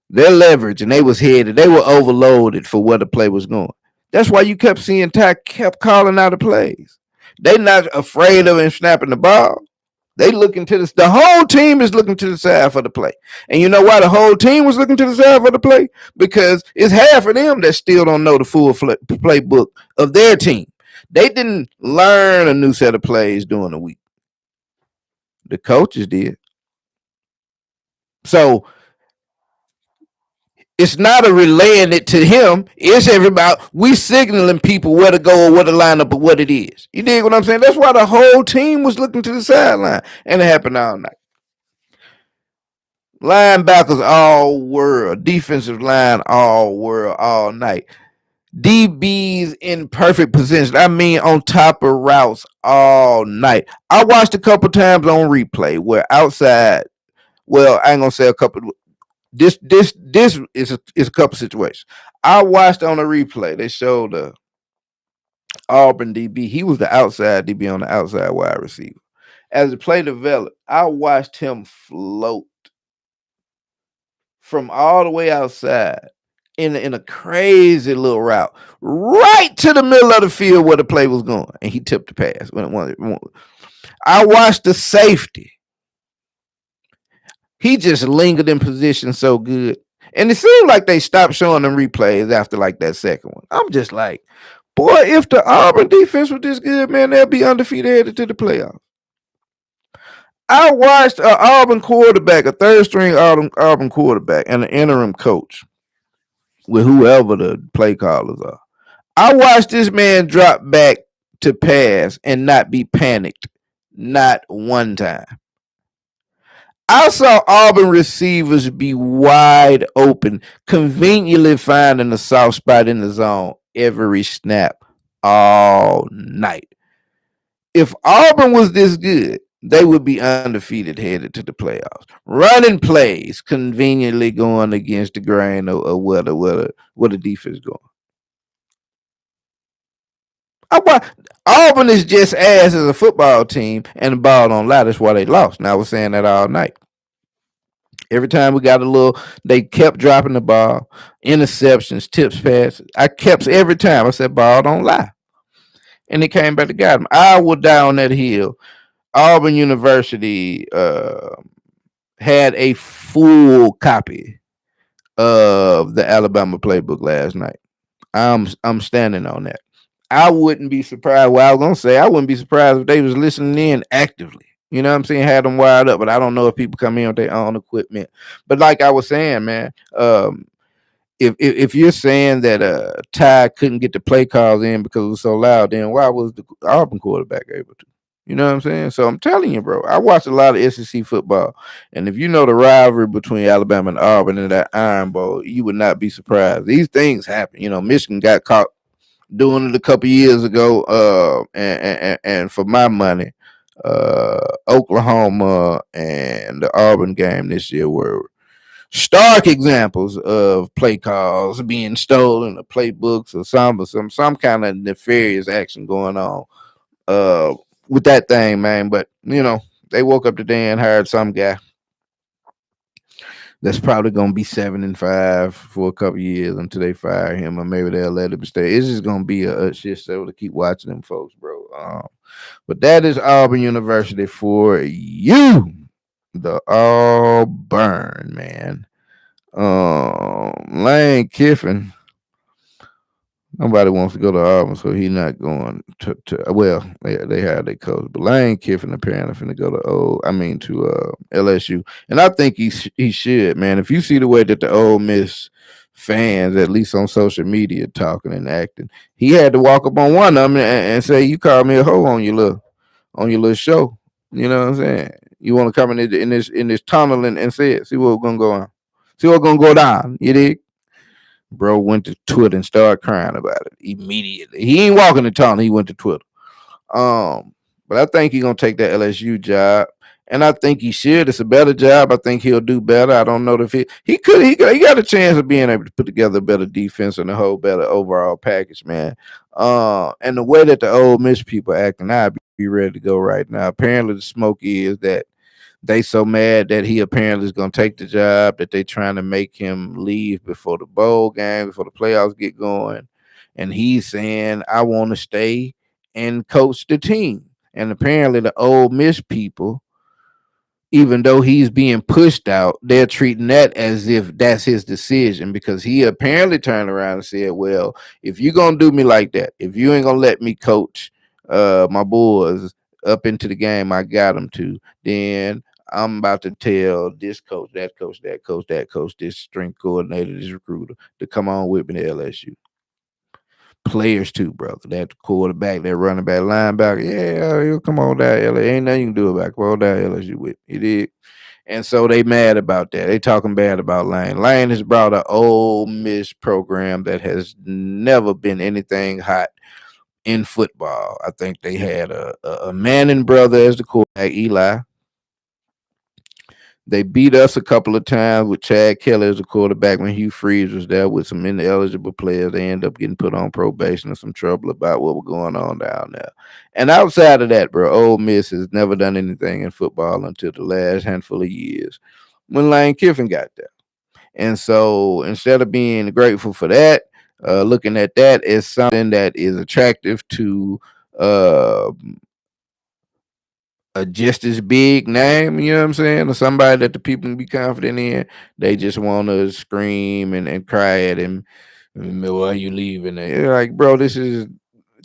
their leverage and they was headed. They were overloaded for where the play was going. That's why you kept seeing Ty kept calling out the plays. They not afraid of him snapping the ball. They looking to the whole team is looking to the side for the play. And you know why the whole team was looking to the side for the play? Because it's half of them that still don't know the full playbook of their team. They didn't learn a new set of plays during the week. The coaches did. So it's not a relaying it to him. It's everybody. We signaling people where to go or where to line up or what it is. You dig what I'm saying? That's why the whole team was looking to the sideline. And it happened all night. Linebackers all world. Defensive line all world all night. DBs in perfect position. I mean, on top of routes all night. I watched a couple times on replay where outside. Well, I ain't gonna say a couple. This is a couple situations. I watched on a replay. They showed Auburn DB. He was the outside DB on the outside wide receiver. As the play developed, I watched him float from all the way outside in a crazy little route right to the middle of the field where the play was going, and he tipped the pass when it wanted. I watched the safety. He just lingered in position so good. And it seemed like they stopped showing them replays after like that second one. I'm just like, boy, if the Auburn defense was this good, man, they'll be undefeated headed to the playoffs. I watched an Auburn quarterback, a third string Auburn quarterback, and an interim coach with whoever the play callers are. I watched this man drop back to pass and not be panicked, not one time. I saw Auburn receivers be wide open, conveniently finding a soft spot in the zone every snap all night. If Auburn was this good, they would be undefeated headed to the playoffs. Running plays, conveniently going against the grain or where the defense going. Auburn is just ass as a football team, and the ball don't lie. That's why they lost. And I was saying that all night. Every time we got a little, they kept dropping the ball, interceptions, tips, passes. I kept every time. I said, ball don't lie. And it came back to got them. I was down that hill. Auburn University had a full copy of the Alabama playbook last night. I'm standing on that. I wouldn't be surprised. Well, I was gonna say I wouldn't be surprised if they was listening in actively. You know what I'm saying? Had them wired up, but I don't know if people come in with their own equipment. But like I was saying, man, if you're saying that Ty couldn't get the play calls in because it was so loud, then why was the Auburn quarterback able to? You know what I'm saying? So I'm telling you, bro, I watch a lot of SEC football, and if you know the rivalry between Alabama and Auburn in that Iron Bowl, you would not be surprised. These things happen. You know, Michigan got caught doing it a couple years ago, and for my money, Oklahoma and the Auburn game this year were stark examples of play calls being stolen or playbooks or some kind of nefarious action going on uh with that thing, man. But they woke up today and hired some guy that's probably gonna be 7-5 for a couple years until they fire him, or maybe they'll let him stay. It's just gonna be a shit show to keep watching them folks, bro. But that is Auburn University for you, the Auburn man. Lane Kiffin. Nobody wants to go to Auburn, so he's not going to well, they had their coach. But Lane Kiffin apparently finna go to LSU. And I think he should, man. If you see the way that the Ole Miss fans, at least on social media, talking and acting, he had to walk up on one of them and say, "You called me a hoe on your little show." You know what I'm saying? You want to come in this tunnel and say it. See what's gonna go on. See what's gonna go down. You dig? Bro went to Twitter and started crying about it immediately. He ain't walking the tunnel. He went to Twitter. But I think he's gonna take that LSU job, and I think he should. It's a better job. I think he'll do better. I don't know if he got a chance of being able to put together a better defense and a whole better overall package, man. And the way that the Ole Miss people acting, I'd be ready to go right now. Apparently, the smoke is that they so mad that he apparently is going to take the job that they trying to make him leave before the bowl game, before the playoffs get going. And he's saying, I want to stay and coach the team. And apparently the Ole Miss people, even though he's being pushed out, they're treating that as if that's his decision, because he apparently turned around and said, well, if you're going to do me like that, if you ain't going to let me coach my boys up into the game I got them to, then I'm about to tell this coach, that coach, that coach, that coach, this strength coordinator, this recruiter to come on with me to LSU. Players too, brother. That quarterback, that running back, linebacker. Yeah, he'll come on down LSU. Ain't nothing you can do about it. Come on down LSU with me. He did. And so they mad about that. They talking bad about Lane. Lane has brought an Ole Miss program that has never been anything hot in football. I think they had a Manning brother as the quarterback, Eli. They beat us a couple of times with Chad Kelly as a quarterback when Hugh Freeze was there with some ineligible players. They end up getting put on probation and some trouble about what was going on down there. And outside of that, bro, Ole Miss has never done anything in football until the last handful of years when Lane Kiffin got there. And so instead of being grateful for that, looking at that as something that is attractive to uh, a just as big name, you know what I'm saying, or somebody that the people can be confident in, they just want to scream and cry at him. Why you leaving? They're like, bro, this is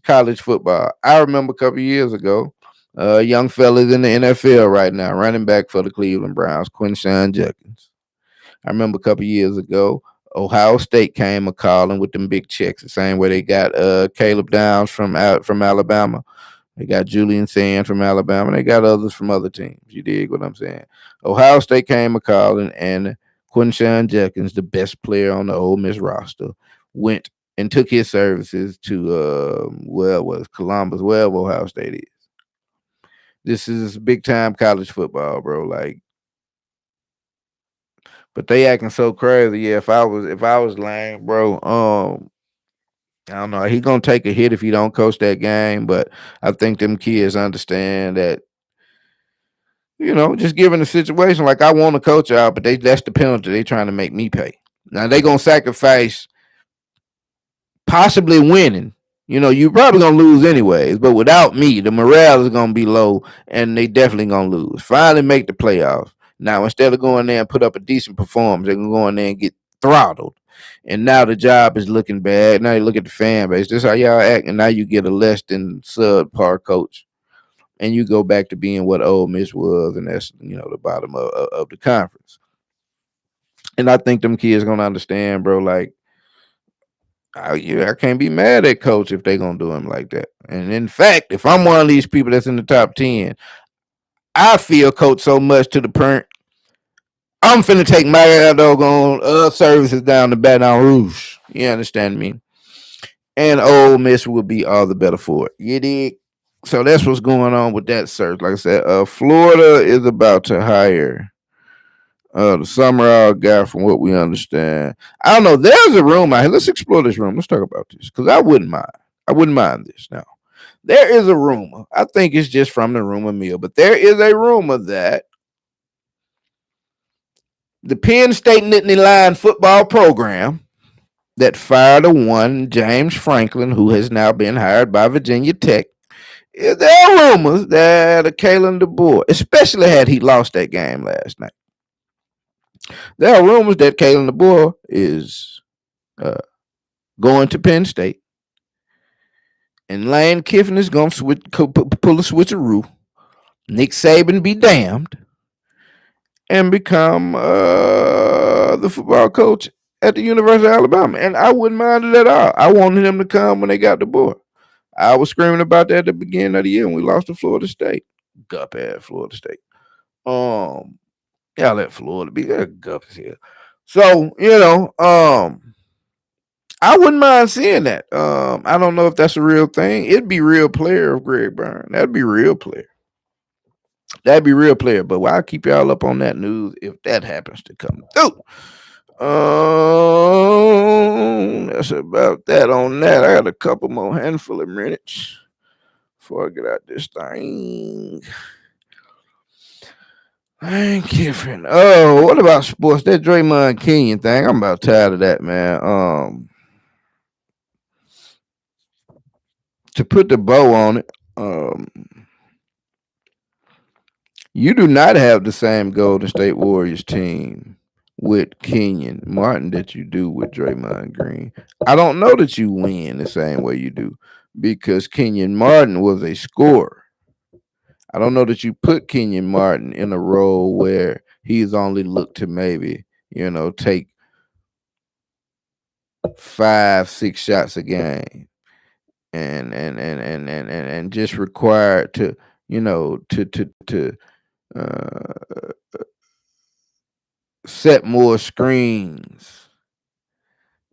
college football. I remember a couple years ago, young fellas in the NFL right now, running back for the Cleveland Browns, Quinshawn Judkins. I remember a couple years ago, Ohio State came a calling with them big checks, the same way they got Caleb Downs from Alabama. They got Julian Sand from Alabama. They got others from other teams. You dig what I'm saying? Ohio State came a calling, and Quinshawn Judkins, the best player on the Ole Miss roster, went and took his services to was Columbus, wherever Ohio State is. This is big time college football, bro. Like, but they acting so crazy. Yeah, if I was Lane, bro, I don't know. He gonna take a hit if he don't coach that game, but I think them kids understand that, just given the situation, like I want to coach out, but that's the penalty they trying to make me pay. Now they gonna sacrifice possibly winning. You probably gonna lose anyways, but without me, the morale is gonna be low, and they definitely gonna lose. Finally, make the playoffs. Now instead of going there and put up a decent performance, they're gonna go in there and get throttled. And now the job is looking bad. Now you look at the fan base. This is how y'all act, and now you get a less than subpar coach, and you go back to being what Ole Miss was, and that's the bottom of the conference. And I think them kids gonna understand, bro. Like, I can't be mad at coach if they gonna do him like that. And in fact, if I'm one of these people that's in the top 10, I feel coach so much to the point I'm finna take my doggone services down to Baton Rouge. You understand me? And Ole Miss will be all the better for it. You dig? So that's what's going on with that search. Like I said, Florida is about to hire The Summerall guy, from what we understand. I don't know. There's a room out here. Let's explore this room. Let's talk about this because I wouldn't mind. I wouldn't mind this now. There is a rumor. I think it's just from the rumor mill, but there is a rumor that the Penn State Nittany Lion football program that fired a one James Franklin, who has now been hired by Virginia Tech. There are rumors that Kalen DeBoer, especially had he lost that game last night, there are rumors that Kalen DeBoer is uh, going to Penn State, and Lane Kiffin is going to pull a switcheroo. Nick Saban be damned, and become the football coach at the University of Alabama. And I wouldn't mind it at all. I wanted him to come when they got the board. I was screaming about that at the beginning of the year when we lost to Florida State. Gup at Florida State. Y'all let Florida be there. Gup is here. So, I wouldn't mind seeing that. I don't know if that's a real thing. It'd be real player of Greg Byrne. That'd be real player. That'd be real player. But I'll keep y'all up on that news if that happens to come through. That's about that on that. I got a couple more handful of minutes before I get out this thing. Thank you, friend. Oh, what about sports? That Draymond Kenyon thing. I'm about tired of that, man. To put the bow on it, you do not have the same Golden State Warriors team with Kenyon Martin that you do with Draymond Green. I don't know that you win the same way you do because Kenyon Martin was a scorer. I don't know that you put Kenyon Martin in a role where he's only looked to maybe, take 5-6 shots a game and just required to, uh, set more screens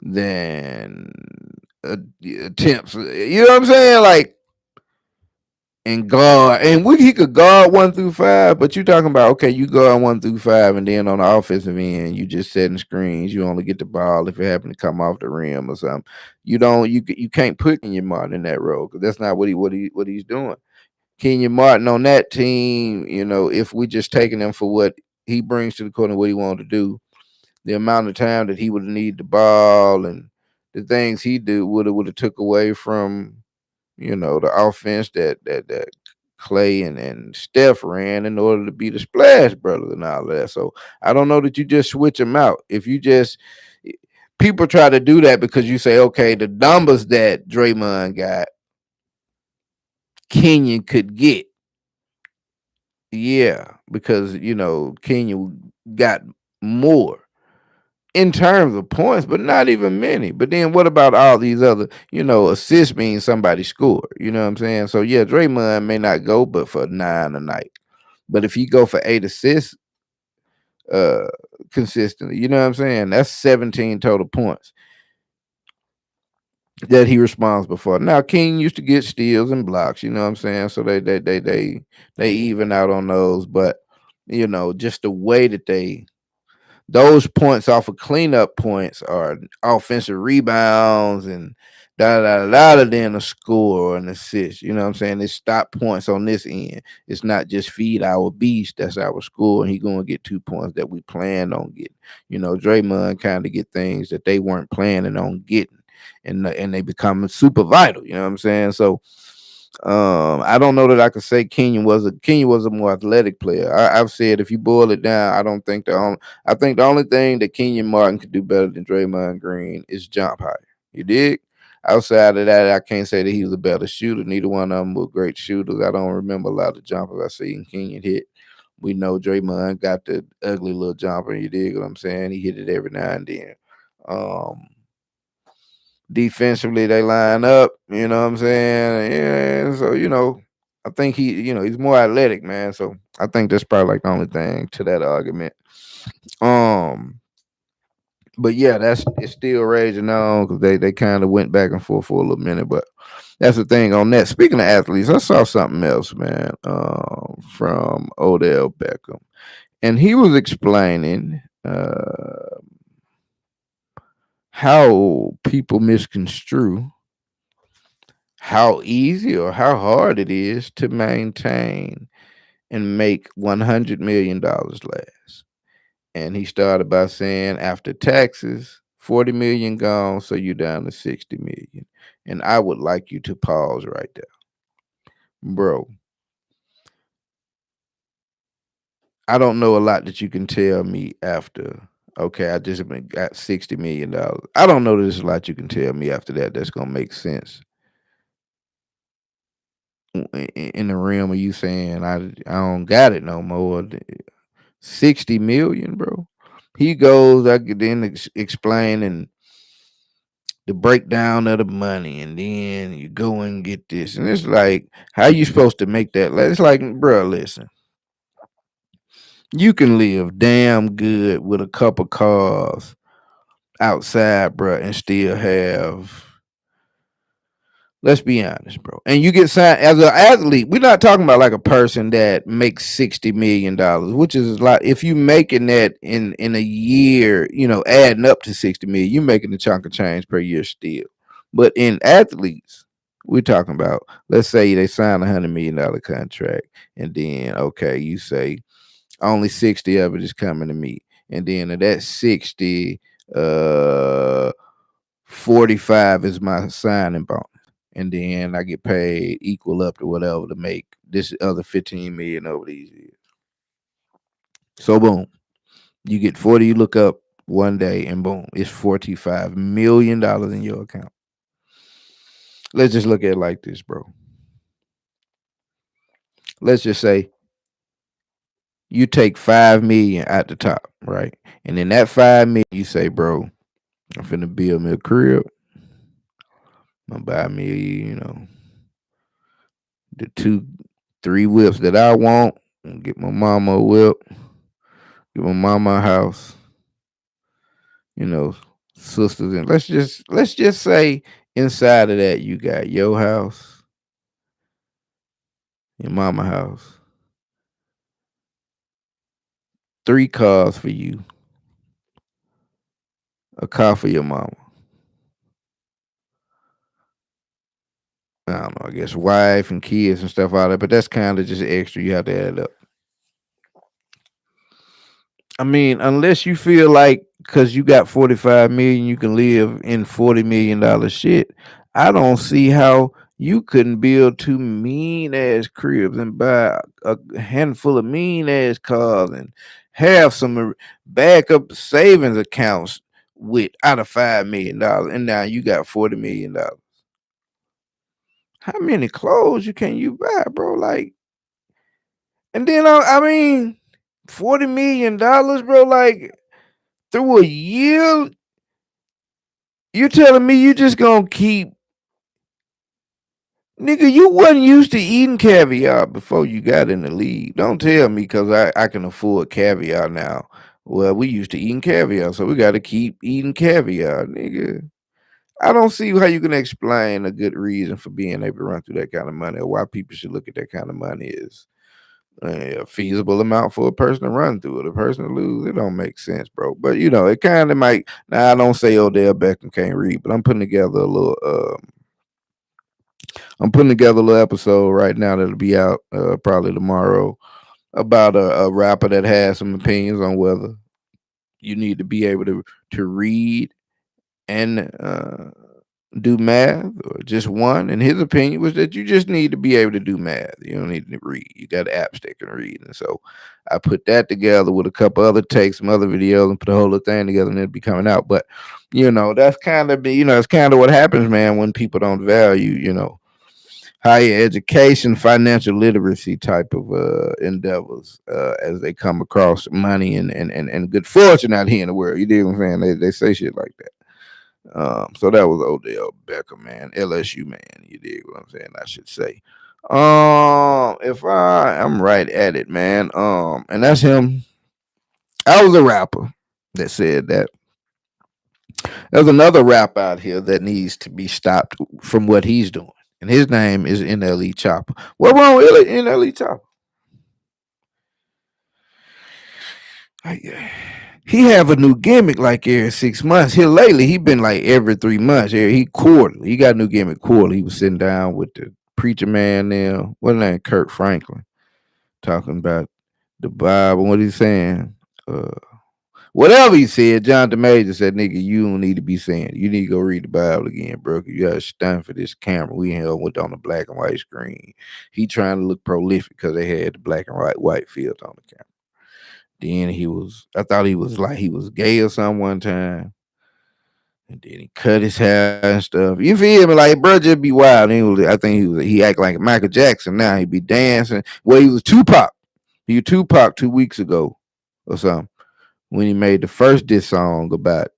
than attempts. You know what I'm saying? Like, and guard, and he could guard 1 through 5. But you talking about, okay, you guard 1 through 5, and then on the offensive end, you just setting screens. You only get the ball if it happen to come off the rim or something. You don't, you can't put Kenyon Martin in that role because that's not what he's doing. Kenyon Martin on that team, if we just taking him for what he brings to the court and what he wanted to do, the amount of time that he would need the ball and the things he do would have took away from the offense that Clay and Steph ran in order to be the Splash Brothers and all that. So I don't know that you just switch them out. If you just people try to do that because you say, okay, the numbers that Draymond got, Kenyon could get. Yeah, because Kenyon got more in terms of points, but not even many. But then what about all these other, assists means somebody scored. You know what I'm saying? So yeah, Draymond may not go but for 9 a night. But if he go for 8 assists consistently, you know what I'm saying? That's 17 total points that he responsible for. Now King used to get steals and blocks, you know what I'm saying? So they even out on those, but just the way that those points off of cleanup points are offensive rebounds and then a score or an assist. You know what I'm saying? They stop points on this end. It's not just feed our beast. That's our score, and he gonna get 2 points that we planned on getting. Draymond kind of get things that they weren't planning on getting, and they become super vital. You know what I'm saying? So I don't know that I could say Kenyon was a more athletic player. I've said if you boil it down, I think the only thing that Kenyon Martin could do better than Draymond Green is jump higher. You dig? Outside of that, I can't say that he was a better shooter. Neither one of them were great shooters. I don't remember a lot of jumpers I seen Kenyon hit. We know Draymond got the ugly little jumper. You dig what I'm saying? He hit it every now and then. Defensively, they line up. You know what I'm saying? Yeah. So I think he's more athletic, man. So I think that's probably like the only thing to that argument. But yeah, it's still raging on because they kind of went back and forth for a little minute. But that's the thing on that. Speaking of athletes, I saw something else, man, from Odell Beckham. and he was explaining how people misconstrue how easy or how hard it is to maintain and make $100 million last. And he started by saying, after taxes, 40 million gone, so you're down to 60 million. And I would like you to pause right there. Bro, I don't know a lot that you can tell me after. Okay, I just been got $60 million. I don't know there's a lot you can tell me after that that's gonna make sense in the realm of you saying I don't got it no more. 60 million, bro. He goes, I could then explain and the breakdown of the money, and then you go and get this. And it's like, how you supposed to make that? It's like, bro, listen, you can live damn good with a couple cars outside, bro, and still have. Let's be honest, bro. And you get signed as an athlete. We're not talking about like a person that makes $60 million, which is a lot. If you making that in a year, adding up to 60 million, you making a chunk of change per year still. But in athletes, we're talking about. Let's say they sign $100 million contract, and then okay, you say only 60 of it is coming to me, and then of that 60, uh, 45 is my signing bonus, and then I get paid equal up to whatever to make this other 15 million over these years. So boom, you get 40. You look up one day, and boom, it's $45 million in your account. Let's just look at it like this, bro. Let's just say you take 5 million at the top, right? And in that 5 million, you say, bro, I'm finna build me a crib. I'm gonna buy me, the 2, 3 whips that I want. And get my mama a whip. Get my mama a house. You know, sisters, and let's just say inside of that you got your house, your mama house, 3 cars for you, a car for your mama. I don't know, I guess wife and kids and stuff out there, but that's kind of just extra. You have to add it up. I mean, unless you feel like because you got 45 million, you can live in $40 million shit. I don't see how you couldn't build 2 mean ass cribs and buy a handful of mean ass cars and have some backup savings accounts with out of $5 million, and now you got $40 million. How many clothes you buy, bro? Like, and then I mean, $40 million, bro. Like through a year, you telling me you just gonna keep, nigga? You wasn't used to eating caviar before you got in the league. Don't tell me because I can afford caviar now. Well, we used to eating caviar, so we got to keep eating caviar, nigga. I don't see how you can explain a good reason for being able to run through that kind of money, or why people should look at that kind of money as a feasible amount for a person to run through it. A person to lose, it don't make sense, bro. But it kind of might. Now I don't say Odell Beckham can't read, but I'm putting together a little. I'm putting together a little episode right now that'll be out probably tomorrow about a rapper that has some opinions on whether you need to be able to read and do math or just one. And his opinion was that you just need to be able to do math. You don't need to read. You got apps that can read. And so I put that together with a couple other takes, some other videos, and put the whole thing together, and it'll be coming out. But that's kind of it's kind of what happens, man, when people don't value, higher education, financial literacy type of endeavors as they come across money and good fortune out here in the world. You dig what I'm saying? They say shit like that. So that was Odell Beckham, man, LSU man. You dig what I'm saying? I should say. If I am right at it, man. And that's him. I was a rapper that said that. There's another rap out here that needs to be stopped from what he's doing, and his name is NLE Chopper. What wrong with NLE Chopper? I, he have a new gimmick like every 6 months. Here lately, he been like every 3 months. He quarterly. He got a new gimmick quarterly. He was sitting down with the preacher man now. What's his name? Kirk Franklin, talking about the Bible. What he saying? Uh, Whatever he said, Jonathan Major said, "Nigga, you don't need to be saying. You need to go read the Bible again, bro. You got to stand for this camera. We held with on the black and white screen. He trying to look prolific because they had the black and white field on the camera. Then I thought he was like he was gay or something one time. And then he cut his hair and stuff. You feel me? Like, bro, just be wild. I think he act like Michael Jackson now. He be dancing. Well, he was Tupac. He was Tupac 2 weeks ago or something when he made the first diss song about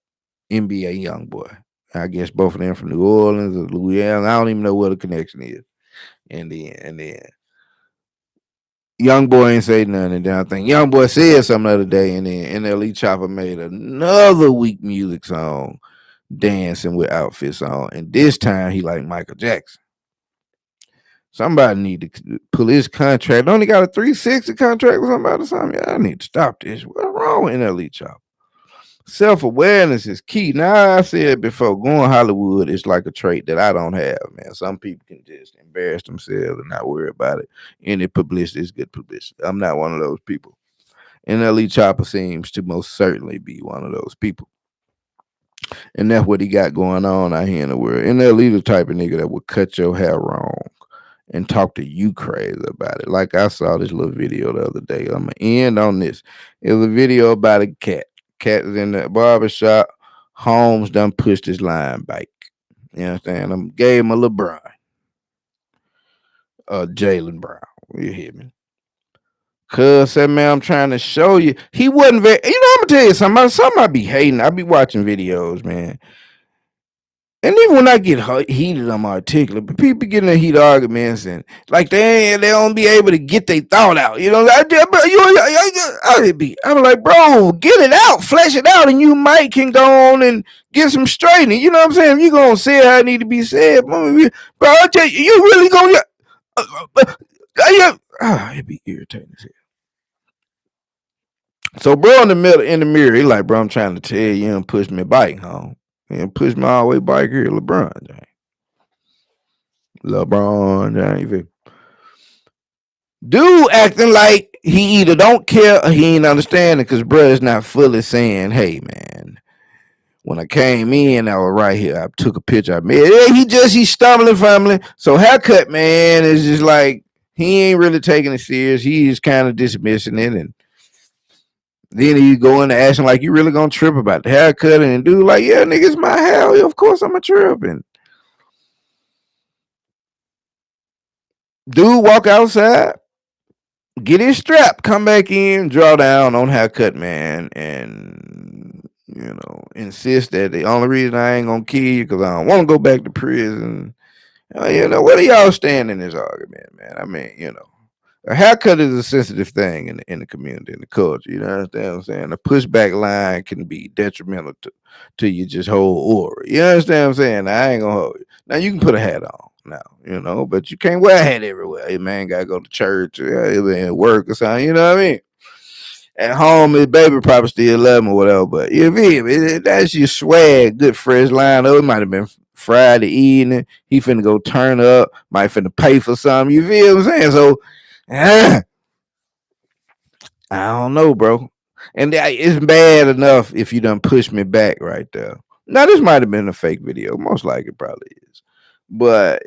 NBA YoungBoy. I guess both of them from New Orleans or Louisiana. I don't even know what the connection is. And then Young Boy ain't say nothing. And then I think Young Boy said something the other day, and then NLE Chopper made another weak music song, dancing with outfits on. And this time he like Michael Jackson. Somebody need to pull his contract. Only got a 360 contract with somebody or something. Yeah, I need to stop this. What's wrong with NLE Chopper? Self-awareness is key. Now I said before, going Hollywood is like a trait that I don't have, man. Some people can just embarrass themselves and not worry about it. Any publicity is good publicity. I'm not one of those people. NLE Chopper seems to most certainly be one of those people. And that's what he got going on out here in the world. NLE the type of nigga that would cut your hair wrong and talk to you crazy about it. Like I saw this little video the other day. I'm gonna end on this. It was a video about a cat. Cat is in the barber shop. Holmes done pushed his line bike. You understand? I gave him a LeBron. Jalen Brown. You hear me? Cuz said, man, I'm trying to show you. He wasn't very, I'm gonna tell you something. Some I be hating. I be watching videos, man. And even when I get heated, I'm articulate. But people get in the heat arguments and like they don't be able to get their thought out. I'm like, bro, get it out, flesh it out, and you might can go on and get some straightening. You know what I'm saying? If you gonna say it how it need to be said, bro. I tell you, you really gonna it be irritating as hell. So, bro, in the mirror, he like, bro, I'm trying to tell you, and push me bike home. And push my all the way bike here, LeBron James. LeBron James. Dude acting like he either don't care or he ain't understanding because bro is not fully saying, hey man, when I came in, I was right here. I took a picture. I made it. He's stumbling, fumbling. So haircut man is just like he ain't really taking it serious. He's kind of dismissing it, and then you go into action like you really gonna trip about the haircut, and dude like, yeah, nigga, it's my hair. Of course I'm a trip. And dude walk outside, get his strap, come back in, draw down on haircut man, and insist that the only reason I ain't gonna kill you because I don't want to go back to prison. Where do y'all stand in this argument, man? I mean, a haircut is a sensitive thing in the community, in the culture. You know what I'm saying? The pushback line can be detrimental to you just whole aura. You understand what I'm saying? I ain't gonna hold you. Now you can put a hat on now, but you can't wear a hat everywhere. Hey man, gotta go to church, or work or something. You know what I mean? At home, his baby probably still love him or whatever. But you feel me? That's your swag, good fresh line up. It might have been Friday evening. He finna go turn up, might finna pay for something. You feel what I'm saying? So I don't know, bro. And it's bad enough if you done push me back right there. Now this might have been a fake video. Most likely it probably is. But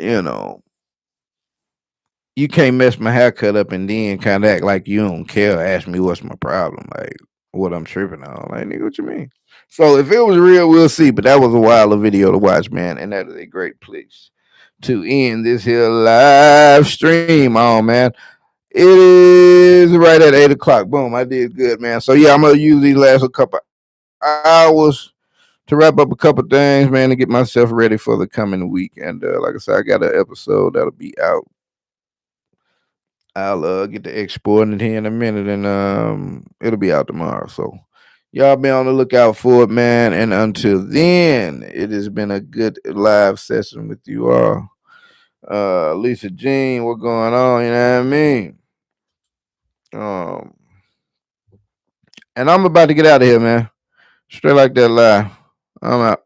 you can't mess my haircut up and then kind of act like you don't care. Ask me what's my problem, like what I'm tripping on. Like, nigga, what you mean? So if it was real, we'll see. But that was a wild video to watch, man, and that is a great place to end this here live stream on, man. It is right at 8 o'clock. Boom, I did good, man. So yeah, I'm gonna use these last couple hours to wrap up a couple things, man, to get myself ready for the coming week. And like I said, I got an episode that'll be out. I'll get to exporting it here in a minute, and it'll be out tomorrow. So y'all be on the lookout for it, man. And until then, it has been a good live session with you all. Lisa Jean, what going on? You know what I mean? Um, And I'm about to get out of here, man. Straight like that lie. I'm out.